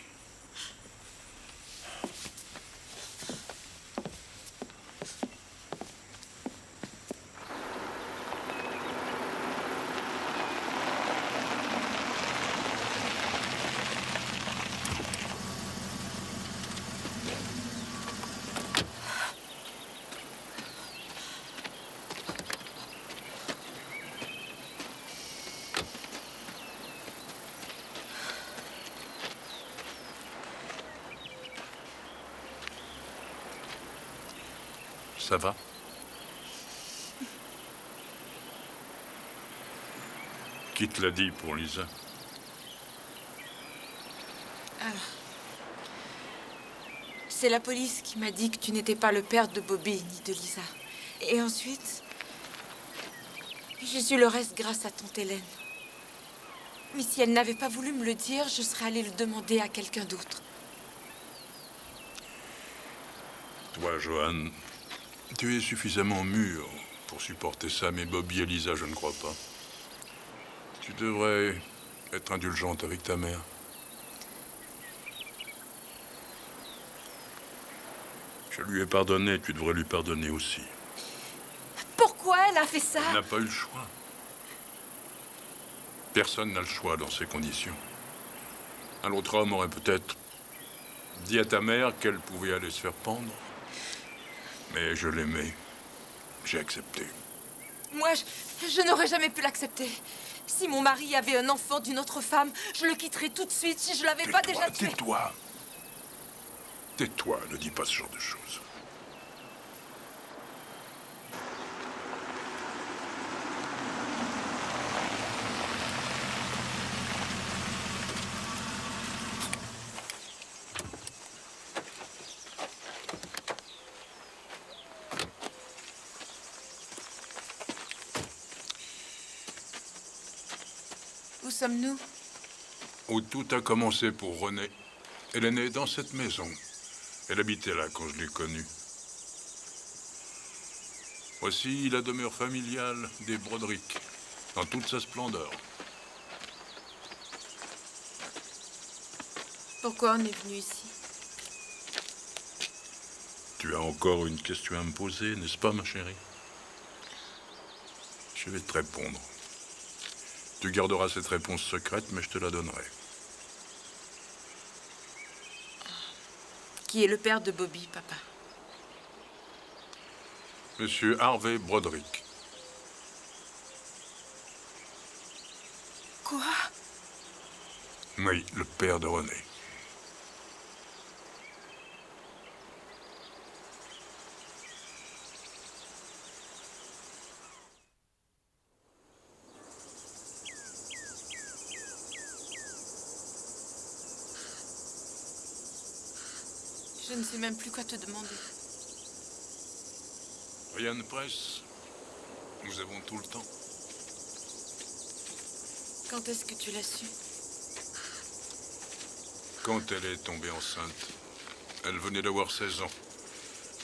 Ça va? Qui te l'a dit pour Lisa? C'est la police qui m'a dit que tu n'étais pas le père de Bobby ni de Lisa. Et ensuite, j'ai su le reste grâce à tante Hélène. Mais si elle n'avait pas voulu me le dire, je serais allée le demander à quelqu'un d'autre. Toi, Johan, tu es suffisamment mûr pour supporter ça, mais Bobby et Lisa, je ne crois pas. Tu devrais être indulgente avec ta mère. Je lui ai pardonné, tu devrais lui pardonner aussi. Pourquoi elle a fait ça? Elle n'a pas eu le choix. Personne n'a le choix dans ces conditions. Un autre homme aurait peut-être Dis à ta mère qu'elle pouvait aller se faire pendre. Mais je l'aimais. J'ai accepté. Moi, je n'aurais jamais pu l'accepter. Si mon mari avait un enfant d'une autre femme, je le quitterais tout de suite si je l'avais pas déjà tué. Tais-toi. Tais-toi, ne dis pas ce genre de choses. Où sommes-nous? Où tout a commencé pour René. Elle est née dans cette maison. Elle habitait là quand je l'ai connue. Voici la demeure familiale des Broderick, dans toute sa splendeur. Pourquoi on est venu ici? Tu as encore une question à me poser, n'est-ce pas, ma chérie? Je vais te répondre. Tu garderas cette réponse secrète, mais je te la donnerai. Qui est le père de Bobby, papa? Monsieur Harvey Broderick. Quoi? Oui, le père de René. Je ne sais même plus quoi te demander. Rien ne presse. Nous avons tout le temps. Quand est-ce que tu l'as su? Quand elle est tombée enceinte, elle venait d'avoir 16 ans.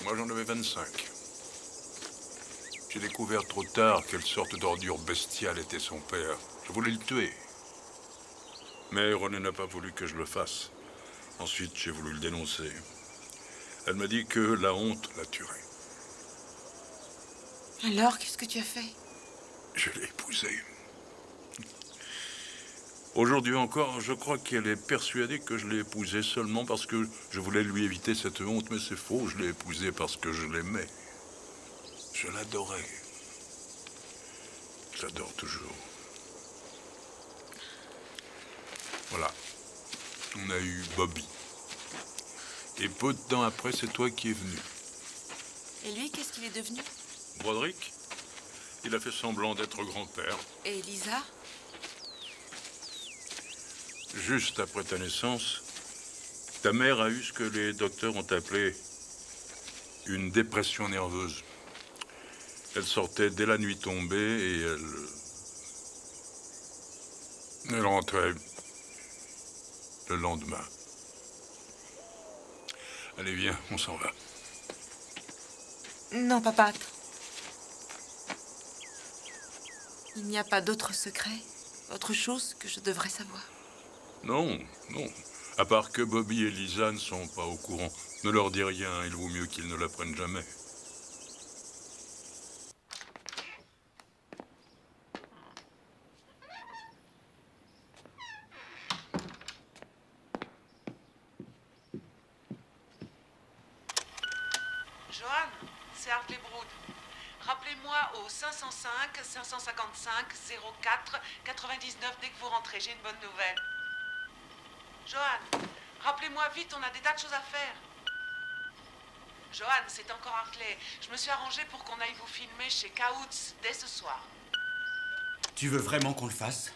Moi, j'en avais 25. J'ai découvert trop tard quelle sorte d'ordure bestiale était son père. Je voulais le tuer. Mais René n'a pas voulu que je le fasse. Ensuite, j'ai voulu le dénoncer. Elle m'a dit que la honte la tuerait. Alors, qu'est-ce que tu as fait? Je l'ai épousée. Aujourd'hui encore, je crois qu'elle est persuadée que je l'ai épousée seulement parce que je voulais lui éviter cette honte, mais c'est faux, je l'ai épousée parce que je l'aimais. Je l'adorais. Je l'adore toujours. Voilà. On a eu Bobby. Et peu de temps après, c'est toi qui es venu. Et lui, qu'est-ce qu'il est devenu? Broderick, il a fait semblant d'être grand-père. Et Elisa? Juste après ta naissance, ta mère a eu ce que les docteurs ont appelé une dépression nerveuse. Elle sortait dès la nuit tombée et elle rentrait le lendemain. Allez, viens, on s'en va. Non, papa, attends. Il n'y a pas d'autre secret, autre chose que je devrais savoir. Non, non. À part que Bobby et Lisa ne sont pas au courant. Ne leur dis rien, il vaut mieux qu'ils ne l'apprennent jamais. Johan, c'est Hartley Brood. Rappelez-moi au 505 555 04 99 dès que vous rentrez. J'ai une bonne nouvelle. Johan, rappelez-moi vite, on a des tas de choses à faire. Johan, c'est encore Hartley. Je me suis arrangée pour qu'on aille vous filmer chez Kaoutz dès ce soir. Tu veux vraiment qu'on le fasse?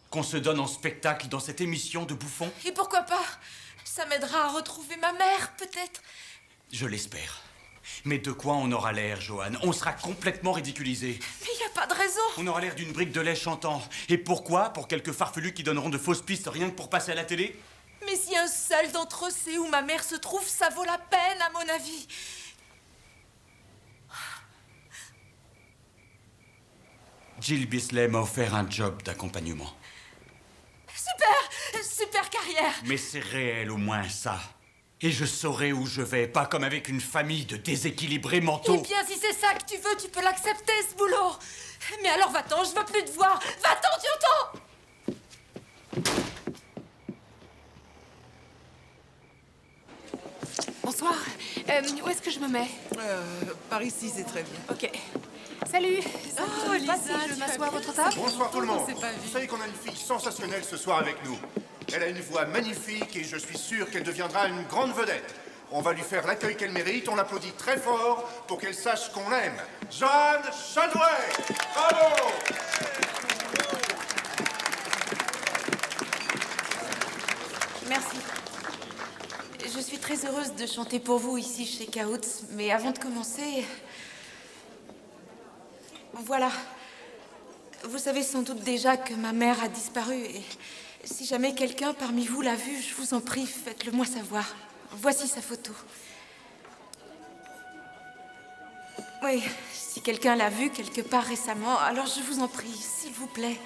Qu'on se donne en spectacle dans cette émission de bouffons? Et pourquoi pas? Ça m'aidera à retrouver ma mère, peut-être. Je l'espère. Mais de quoi on aura l'air, Johan? On sera complètement ridiculisés. Mais il n'y a pas de raison. On aura l'air d'une brique de lait chantant. Et pourquoi? Pour quelques farfelus qui donneront de fausses pistes rien que pour passer à la télé? Mais si un seul d'entre eux sait où ma mère se trouve, ça vaut la peine, à mon avis. Jill Bisley m'a offert un job d'accompagnement. Super! Super carrière! Mais c'est réel au moins ça. Et je saurai où je vais, pas comme avec une famille de déséquilibrés mentaux. Eh bien, si c'est ça que tu veux, tu peux l'accepter, ce boulot. Mais alors va-t'en, je veux plus te voir. Va-t'en, tu entends? Bonsoir. Où est-ce que je me mets? Par ici, c'est très bien. Ok. Salut. Ça vous ennuie pas si je m'assois à votre table? Bonsoir tout le monde. On s'est pas vu. Vous savez qu'on a une fille sensationnelle ce soir avec nous. Elle a une voix magnifique et je suis sûr qu'elle deviendra une grande vedette. On va lui faire l'accueil qu'elle mérite, on l'applaudit très fort pour qu'elle sache qu'on l'aime. Joanne Chadway! Bravo! Merci. Je suis très heureuse de chanter pour vous ici chez Kaoutz, mais avant de commencer... Voilà. Vous savez sans doute déjà que ma mère a disparu et si jamais quelqu'un parmi vous l'a vue, je vous en prie, faites-le moi savoir. Voici sa photo. Oui, si quelqu'un l'a vue quelque part récemment, alors je vous en prie, s'il vous plaît,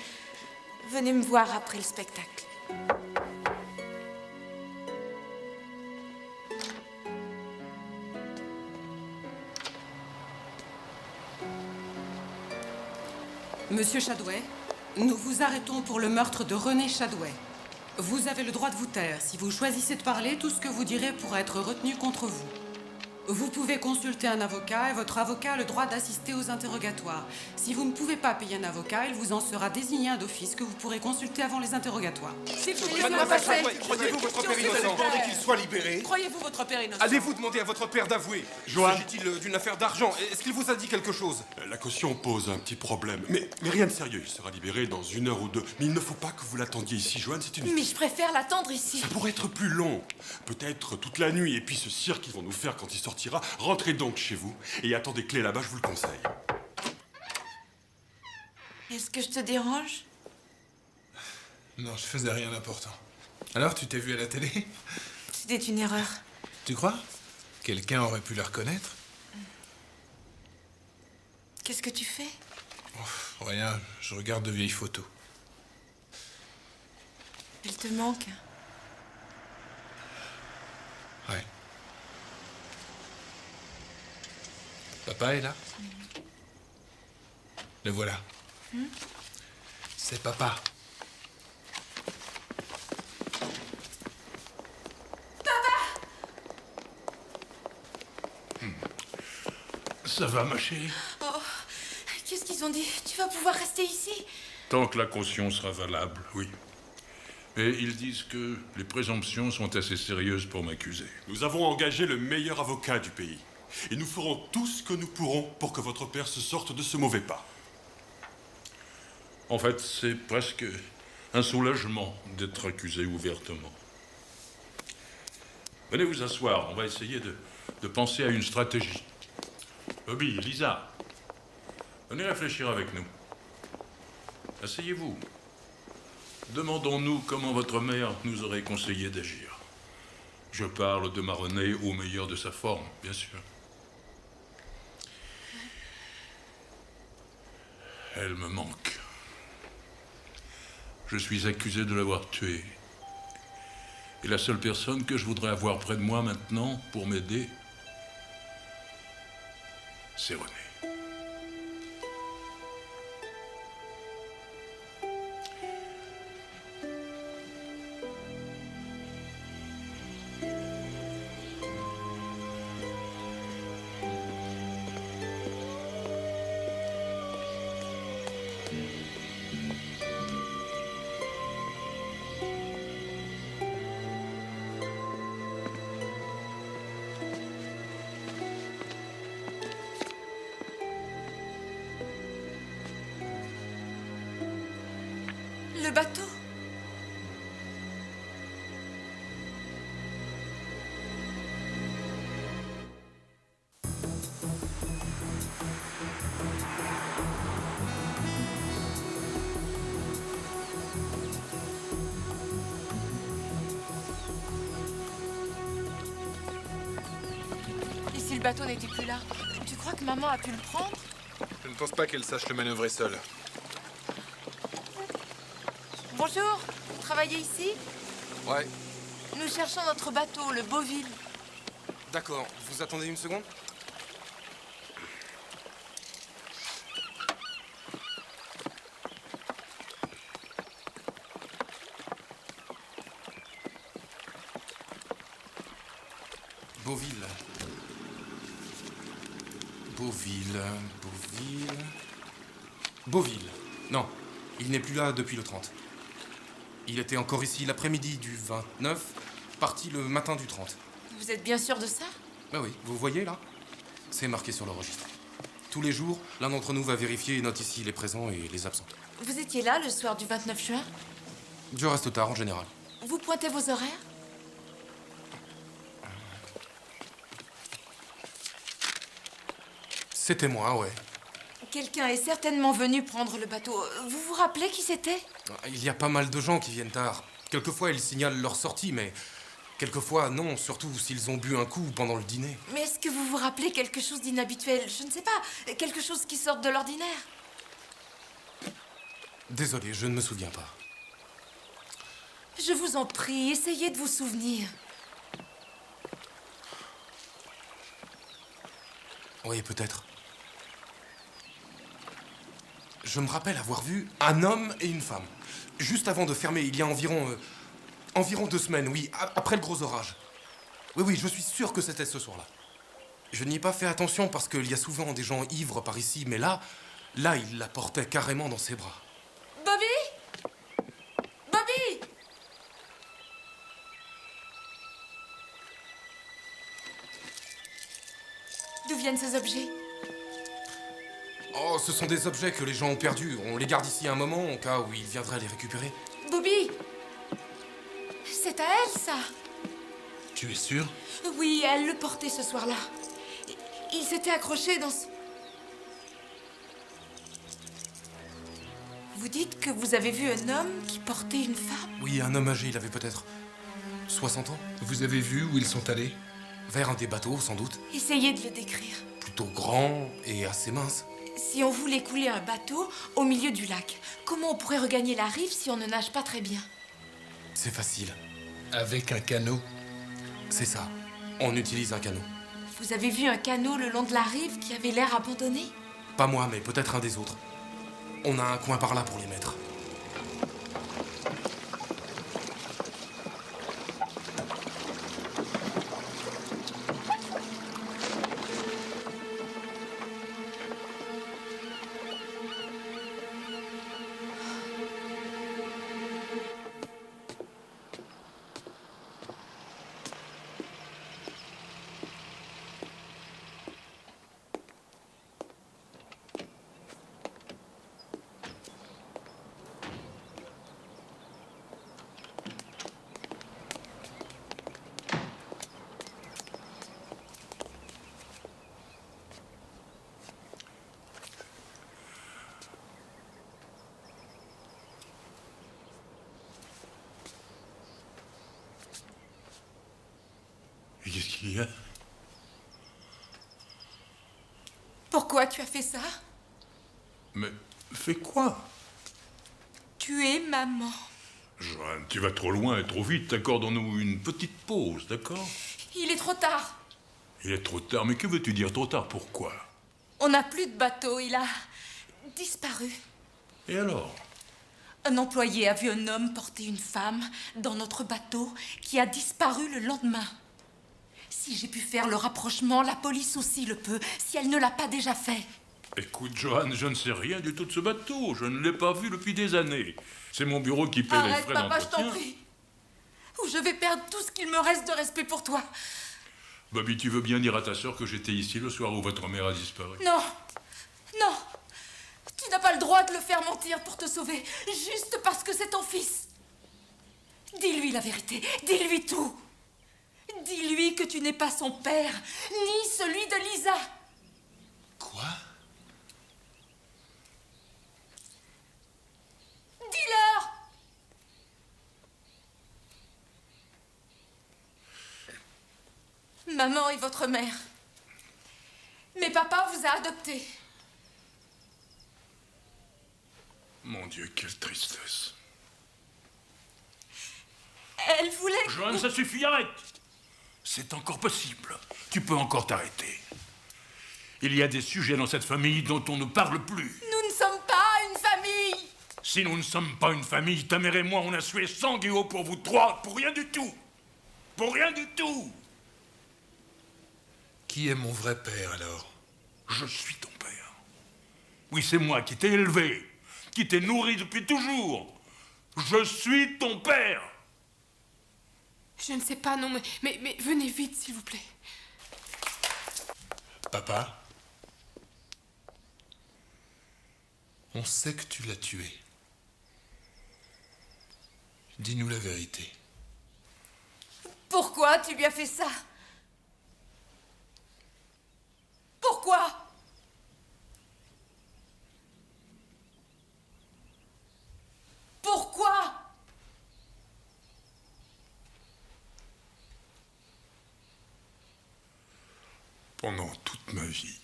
venez me voir après le spectacle. Monsieur Chadway, nous vous arrêtons pour le meurtre de René Chadway. Vous avez le droit de vous taire. Si vous choisissez de parler, tout ce que vous direz pourra être retenu contre vous. Vous pouvez consulter un avocat et votre avocat a le droit d'assister aux interrogatoires. Si vous ne pouvez pas payer un avocat, il vous en sera désigné un d'office que vous pourrez consulter avant les interrogatoires. Mademoiselle Chadway, croyez-vous votre père innocent? Demandez qu'il soit libéré. Croyez-vous votre père innocent? Allez-vous demander à votre père d'avouer? Joanne. S'agit-il d'une affaire d'argent? Est-ce qu'il vous a dit quelque chose? La caution pose un petit problème. Mais rien de sérieux. Il sera libéré dans 1 heure ou 2. Mais il ne faut pas que vous l'attendiez ici, Joanne. C'est une... Mais je préfère l'attendre ici. Ça pourrait être plus long. Peut-être toute la nuit. Et puis ce cirque qu'ils vont nous faire quand il sortira. Rentrez donc chez vous et attendez clés là-bas, je vous le conseille. Est-ce que je te dérange? Non, je faisais rien d'important. Alors, tu t'es vu à la télé? C'était une erreur. Tu crois? Quelqu'un aurait pu la reconnaître? Qu'est-ce que tu fais? Oh, rien, je regarde de vieilles photos. Elle te manque. Ouais. Papa est là? Le voilà. C'est papa. Ça va, ma chérie? Oh, qu'est-ce qu'ils ont dit? Tu vas pouvoir rester ici? Tant que la caution sera valable, oui. Mais ils disent que les présomptions sont assez sérieuses pour m'accuser. Nous avons engagé le meilleur avocat du pays. Et nous ferons tout ce que nous pourrons pour que votre père se sorte de ce mauvais pas. En fait, c'est presque un soulagement d'être accusé ouvertement. Venez vous asseoir, on va essayer de penser à une stratégie. Bobby, Lisa, venez réfléchir avec nous. Asseyez-vous. Demandons-nous comment votre mère nous aurait conseillé d'agir. Je parle de ma Renée au meilleur de sa forme, bien sûr. Elle me manque. Je suis accusé de l'avoir tuée. Et la seule personne que je voudrais avoir près de moi maintenant pour m'aider, c'est René. Le bateau? Et si le bateau n'était plus là? Tu crois que maman a pu le prendre? Je ne pense pas qu'elle sache le manœuvrer seule. Bonjour, vous travaillez ici? Ouais, Nous cherchons notre bateau, le Beauville. d'accord. Vous attendez une seconde? Beauville. Beauville. Non, il n'est plus là depuis le 30. Il était encore ici l'après-midi du 29, parti le matin du 30. Vous êtes bien sûr de ça? Ben oui, vous voyez là? C'est marqué sur le registre. Tous les jours, l'un d'entre nous va vérifier et note ici les présents et les absents. Vous étiez là le soir du 29 juin? Je reste tard en général. Vous pointez vos horaires? C'était moi, ouais. Quelqu'un est certainement venu prendre le bateau. Vous vous rappelez qui c'était? Il y a pas mal de gens qui viennent tard. Quelquefois, ils signalent leur sortie, mais quelquefois, non, surtout s'ils ont bu un coup pendant le dîner. Mais est-ce que vous vous rappelez quelque chose d'inhabituel? Je ne sais pas, quelque chose qui sorte de l'ordinaire? Désolé, je ne me souviens pas. Je vous en prie, essayez de vous souvenir. Oui, peut-être. Je me rappelle avoir vu un homme et une femme. Juste avant de fermer, il y a environ 2 semaines, oui, après le gros orage. Oui, je suis sûr que c'était ce soir-là. Je n'y ai pas fait attention parce qu'il y a souvent des gens ivres par ici, mais là, il la portait carrément dans ses bras. Bobby? Bobby? D'où viennent ces objets? Oh, ce sont des objets que les gens ont perdus. On les garde ici un moment, au cas où ils viendraient les récupérer. Bobby? C'est à elle, ça? Tu es sûr? Oui, elle le portait ce soir-là. Il s'était accroché dans ce... Vous dites que vous avez vu un homme qui portait une femme? Oui, un homme âgé, il avait peut-être 60 ans. Vous avez vu où ils sont allés? Vers un des bateaux, sans doute. Essayez de le décrire. Plutôt grand et assez mince. Si on voulait couler un bateau au milieu du lac, comment on pourrait regagner la rive si on ne nage pas très bien? C'est facile. Avec un canot? C'est ça. On utilise un canot. Vous avez vu un canot le long de la rive qui avait l'air abandonné? Pas moi, mais peut-être un des autres. On a un coin par là pour les mettre. Qu'est-ce qu'il y a? Pourquoi tu as fait ça? Mais fais quoi? Tuer maman. Joanne, tu vas trop loin et trop vite. Accordons-nous une petite pause, d'accord? Il est trop tard. Il est trop tard, mais que veux-tu dire trop tard? Pourquoi? On n'a plus de bateau, il a disparu. Et alors? Un employé a vu un homme porter une femme dans notre bateau qui a disparu le lendemain. Si j'ai pu faire le rapprochement, la police aussi le peut, si elle ne l'a pas déjà fait. Écoute, Joanne, je ne sais rien du tout de ce bateau. Je ne l'ai pas vu depuis des années. C'est mon bureau qui paie les Arrête, frais papa, je d'entretien. t'en prie. Ou je vais perdre tout ce qu'il me reste de respect pour toi. Bobby, tu veux bien dire à ta sœur que j'étais ici le soir où votre mère a disparu? Non, non. Tu n'as pas le droit de le faire mentir pour te sauver, juste parce que c'est ton fils. Dis-lui la vérité, dis-lui tout. Dis-lui que tu n'es pas son père, ni celui de Lisa. Quoi? Dis-leur. Maman est votre mère. Mais papa vous a adopté. Mon Dieu, quelle tristesse. Elle voulait... Joanne, ça suffit, arrête! C'est encore possible. Tu peux encore t'arrêter. Il y a des sujets dans cette famille dont on ne parle plus. Nous ne sommes pas une famille. Si nous ne sommes pas une famille, ta mère et moi, on a sué sang et eau pour vous trois, pour rien du tout. Pour rien du tout. Qui est mon vrai père, alors? Je suis ton père. Oui, c'est moi qui t'ai élevé, qui t'ai nourri depuis toujours. Je suis ton père. Je ne sais pas, non, mais venez vite, s'il vous plaît. Papa, on sait que tu l'as tué. Dis-nous la vérité. Pourquoi tu lui as fait ça? Pourquoi? Pourquoi? Pendant toute ma vie,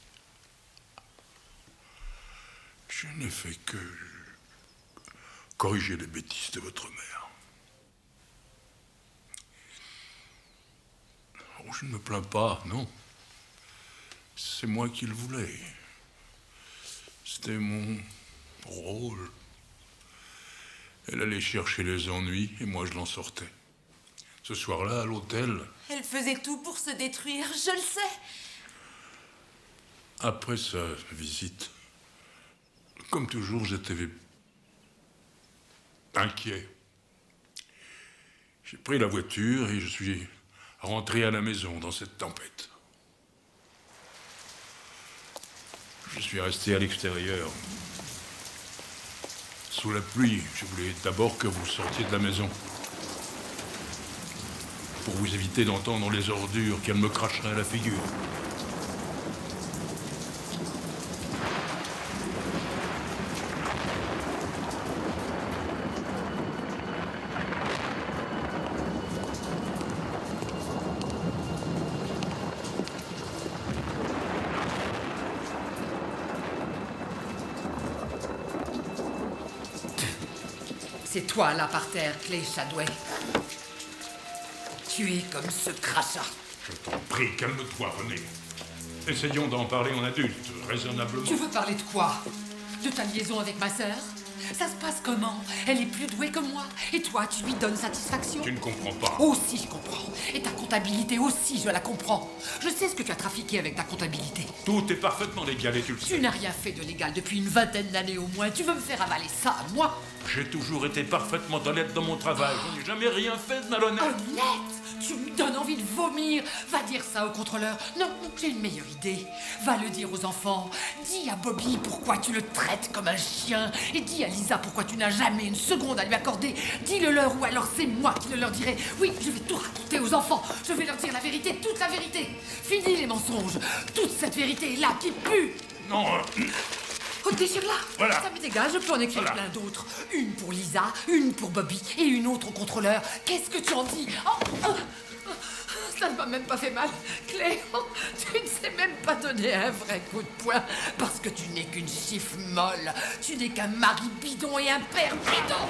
je n'ai fait que corriger les bêtises de votre mère. Oh, je ne me plains pas, non. C'est moi qui le voulais. C'était mon rôle. Elle allait chercher les ennuis et moi je l'en sortais. Ce soir-là, à l'hôtel, Elle faisait tout pour se détruire, je le sais. après sa visite, comme toujours, j'étais inquiet. J'ai pris la voiture et je suis rentré à la maison dans cette tempête. Je suis resté à l'extérieur. Sous la pluie, je voulais d'abord que vous sortiez de la maison. Pour vous éviter d'entendre les ordures qu'elle me cracherait à la figure. C'est toi, là, par terre, Clay Shadway. Tu es comme ce crachat. Je t'en prie, calme-toi, René. Essayons d'en parler en adulte, raisonnablement. Tu veux parler de quoi? De ta liaison avec ma sœur? Ça se passe comment? Elle est plus douée que moi. Et toi, tu lui donnes satisfaction? Tu ne comprends pas. Aussi, je comprends. Et ta comptabilité aussi, je la comprends. Je sais ce que tu as trafiqué avec ta comptabilité. Tout est parfaitement légal et tu le sais. Tu n'as rien fait de légal depuis une vingtaine d'années au moins. Tu veux me faire avaler ça à moi? J'ai toujours été parfaitement honnête dans mon travail. Je n'ai jamais rien fait de malhonnête. Honnête? Tu me donnes envie de vomir. Va dire ça au contrôleur. Non, j'ai une meilleure idée. Va le dire aux enfants. Dis à Bobby pourquoi tu le traites comme un chien. Et dis à Lisa pourquoi tu n'as jamais une seconde à lui accorder. Dis-le leur ou alors c'est moi qui le leur dirai. Oui, je vais tout raconter aux enfants. Je vais leur dire la vérité, toute la vérité. Fini les mensonges. Toute cette vérité là qui pue. Non. Oh, déchire-la. Voilà. Ça m'est égal, je peux en écrire plein d'autres. Une pour Lisa, une pour Bobby et une autre au contrôleur. Qu'est-ce que tu en dis? Ça ne m'a même pas fait mal. Clay, tu ne sais même pas donner un vrai coup de poing parce que tu n'es qu'une chiffre molle. Tu n'es qu'un mari bidon et un père bidon.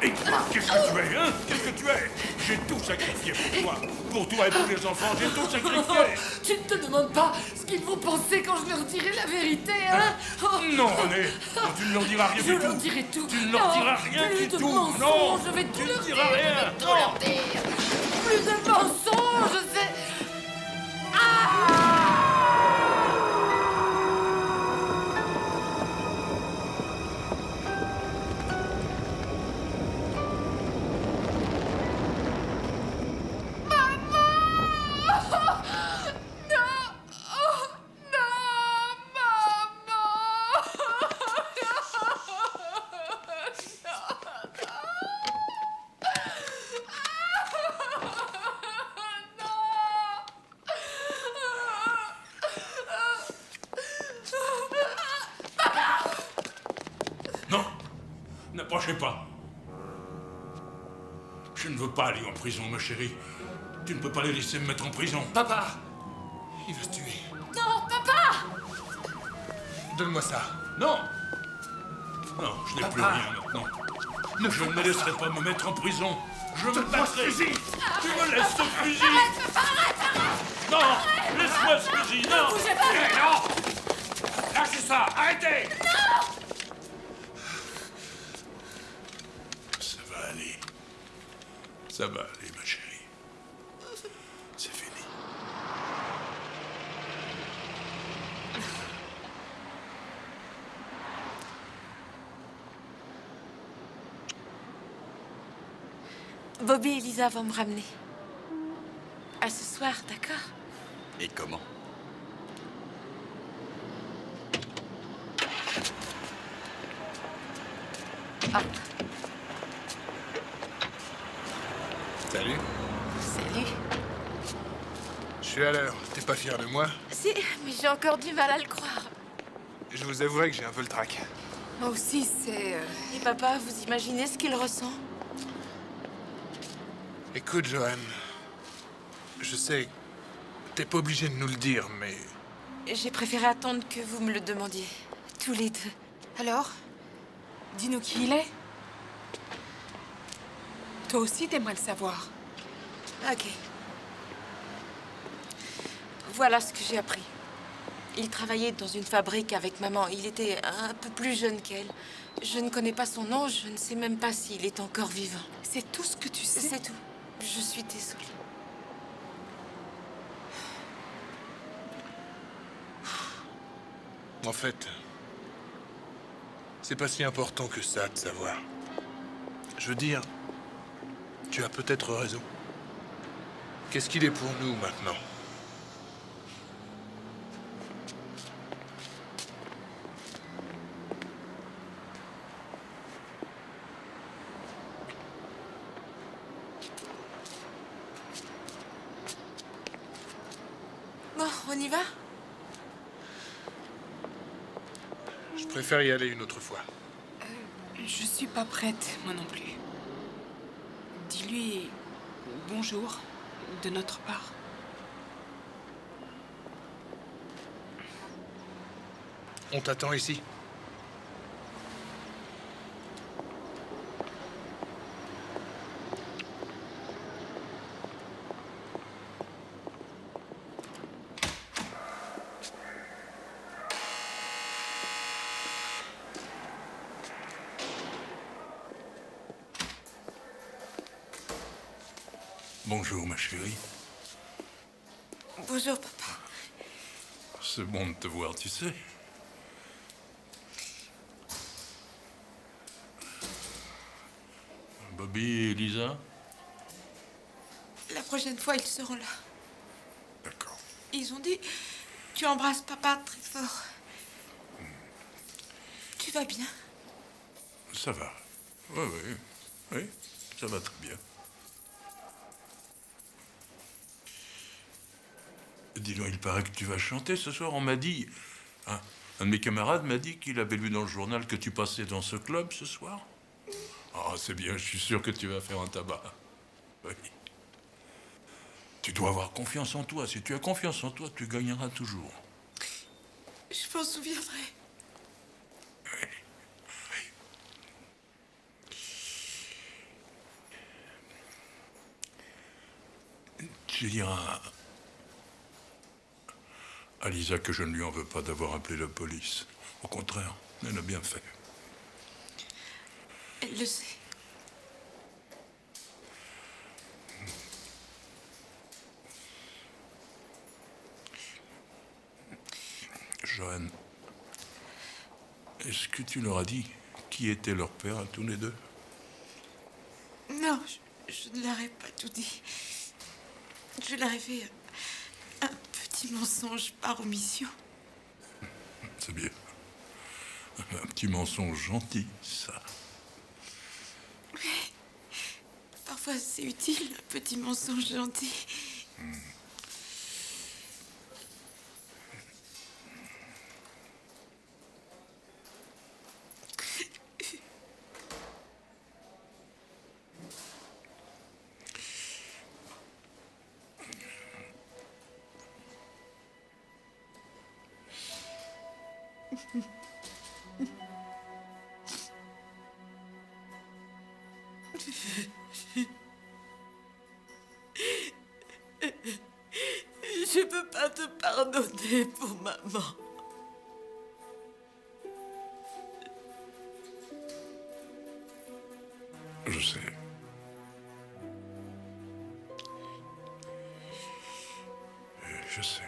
Et toi, qu'est-ce que tu es, hein? Qu'est-ce que tu es? J'ai tout sacrifié pour toi. Pour toi et pour les enfants, j'ai tout sacrifié. Tu ne te demandes pas ce qu'ils vont penser quand je leur dirai la vérité, hein? Non, René. Non, tu ne leur diras rien du tout. Je leur dirai tout. Tu ne leur diras rien plus du de tout. Mensonges, Non. je vais tout Tu leur ne dire. diras rien. Je vais tout leur dire. Plus de mensonges, c'est... Non. N'approchez pas. Je ne veux pas aller en prison, ma chérie. Tu ne peux pas les laisser me mettre en prison. Papa, il va se tuer. Non, papa! Donne-moi ça. Non. Non, je n'ai plus rien maintenant. Je ne me laisserai pas me mettre en prison. Je me battrai. Tu me laisses ce fusil. Non, laisse-moi ce fusil. Non. Ne bougez pas. Eh, non. Lâchez ça. Arrêtez. Non. Ça va aller. Ça va aller, ma chérie. C'est fini. Bobby et Lisa vont me ramener. À ce soir, d'accord? Et comment? Hop. Salut. Salut. Je suis à l'heure. T'es pas fier de moi? Si, mais j'ai encore du mal à le croire. Je vous avouerai que j'ai un peu le trac. Moi aussi, c'est... Et papa, vous imaginez ce qu'il ressent? Écoute, Johan. Je sais, t'es pas obligé de nous le dire, mais... J'ai préféré attendre que vous me le demandiez. Tous les deux. Alors? Dis-nous qui il est. Toi aussi, t'aimerais le savoir. Ok. Voilà ce que j'ai appris. Il travaillait dans une fabrique avec maman. Il était un peu plus jeune qu'elle. Je ne connais pas son nom, je ne sais même pas s'il est encore vivant. C'est tout ce que tu sais? C'est tout. Je suis désolée. En fait, c'est pas si important que ça de savoir. Je veux dire, tu as peut-être raison. Qu'est-ce qu'il est pour nous maintenant? Bon, on y va? Je préfère y aller une autre fois. Je suis pas prête, moi non plus. Dis-lui bonjour de notre part. On t'attend ici. Bonjour, ma chérie. Bonjour, papa. C'est bon de te voir, tu sais. Bobby et Lisa? La prochaine fois, ils seront là. D'accord. Ils ont dit, tu embrasses papa très fort. Tu vas bien? Ça va. Oui, oui. Oui, ça va très bien. Dis donc, il paraît que tu vas chanter ce soir. On m'a dit... un de mes camarades m'a dit qu'il avait lu dans le journal que tu passais dans ce club ce soir. Ah, c'est bien, je suis sûr que tu vas faire un tabac. Oui. Tu dois avoir confiance en toi. Si tu as confiance en toi, tu gagneras toujours. Je m'en souviendrai. Tu diras à Lisa que je ne lui en veux pas d'avoir appelé la police. Au contraire, elle a bien fait. Elle le sait. Johan, est-ce que tu leur as dit qui était leur père à tous les deux? Non, je ne leur ai pas tout dit. Je leur ai fait un petit mensonge par omission. C'est bien. Un petit mensonge gentil, ça. Oui. Parfois, c'est utile, un petit mensonge gentil. Je peux pas te pardonner pour maman. Je sais. Je sais.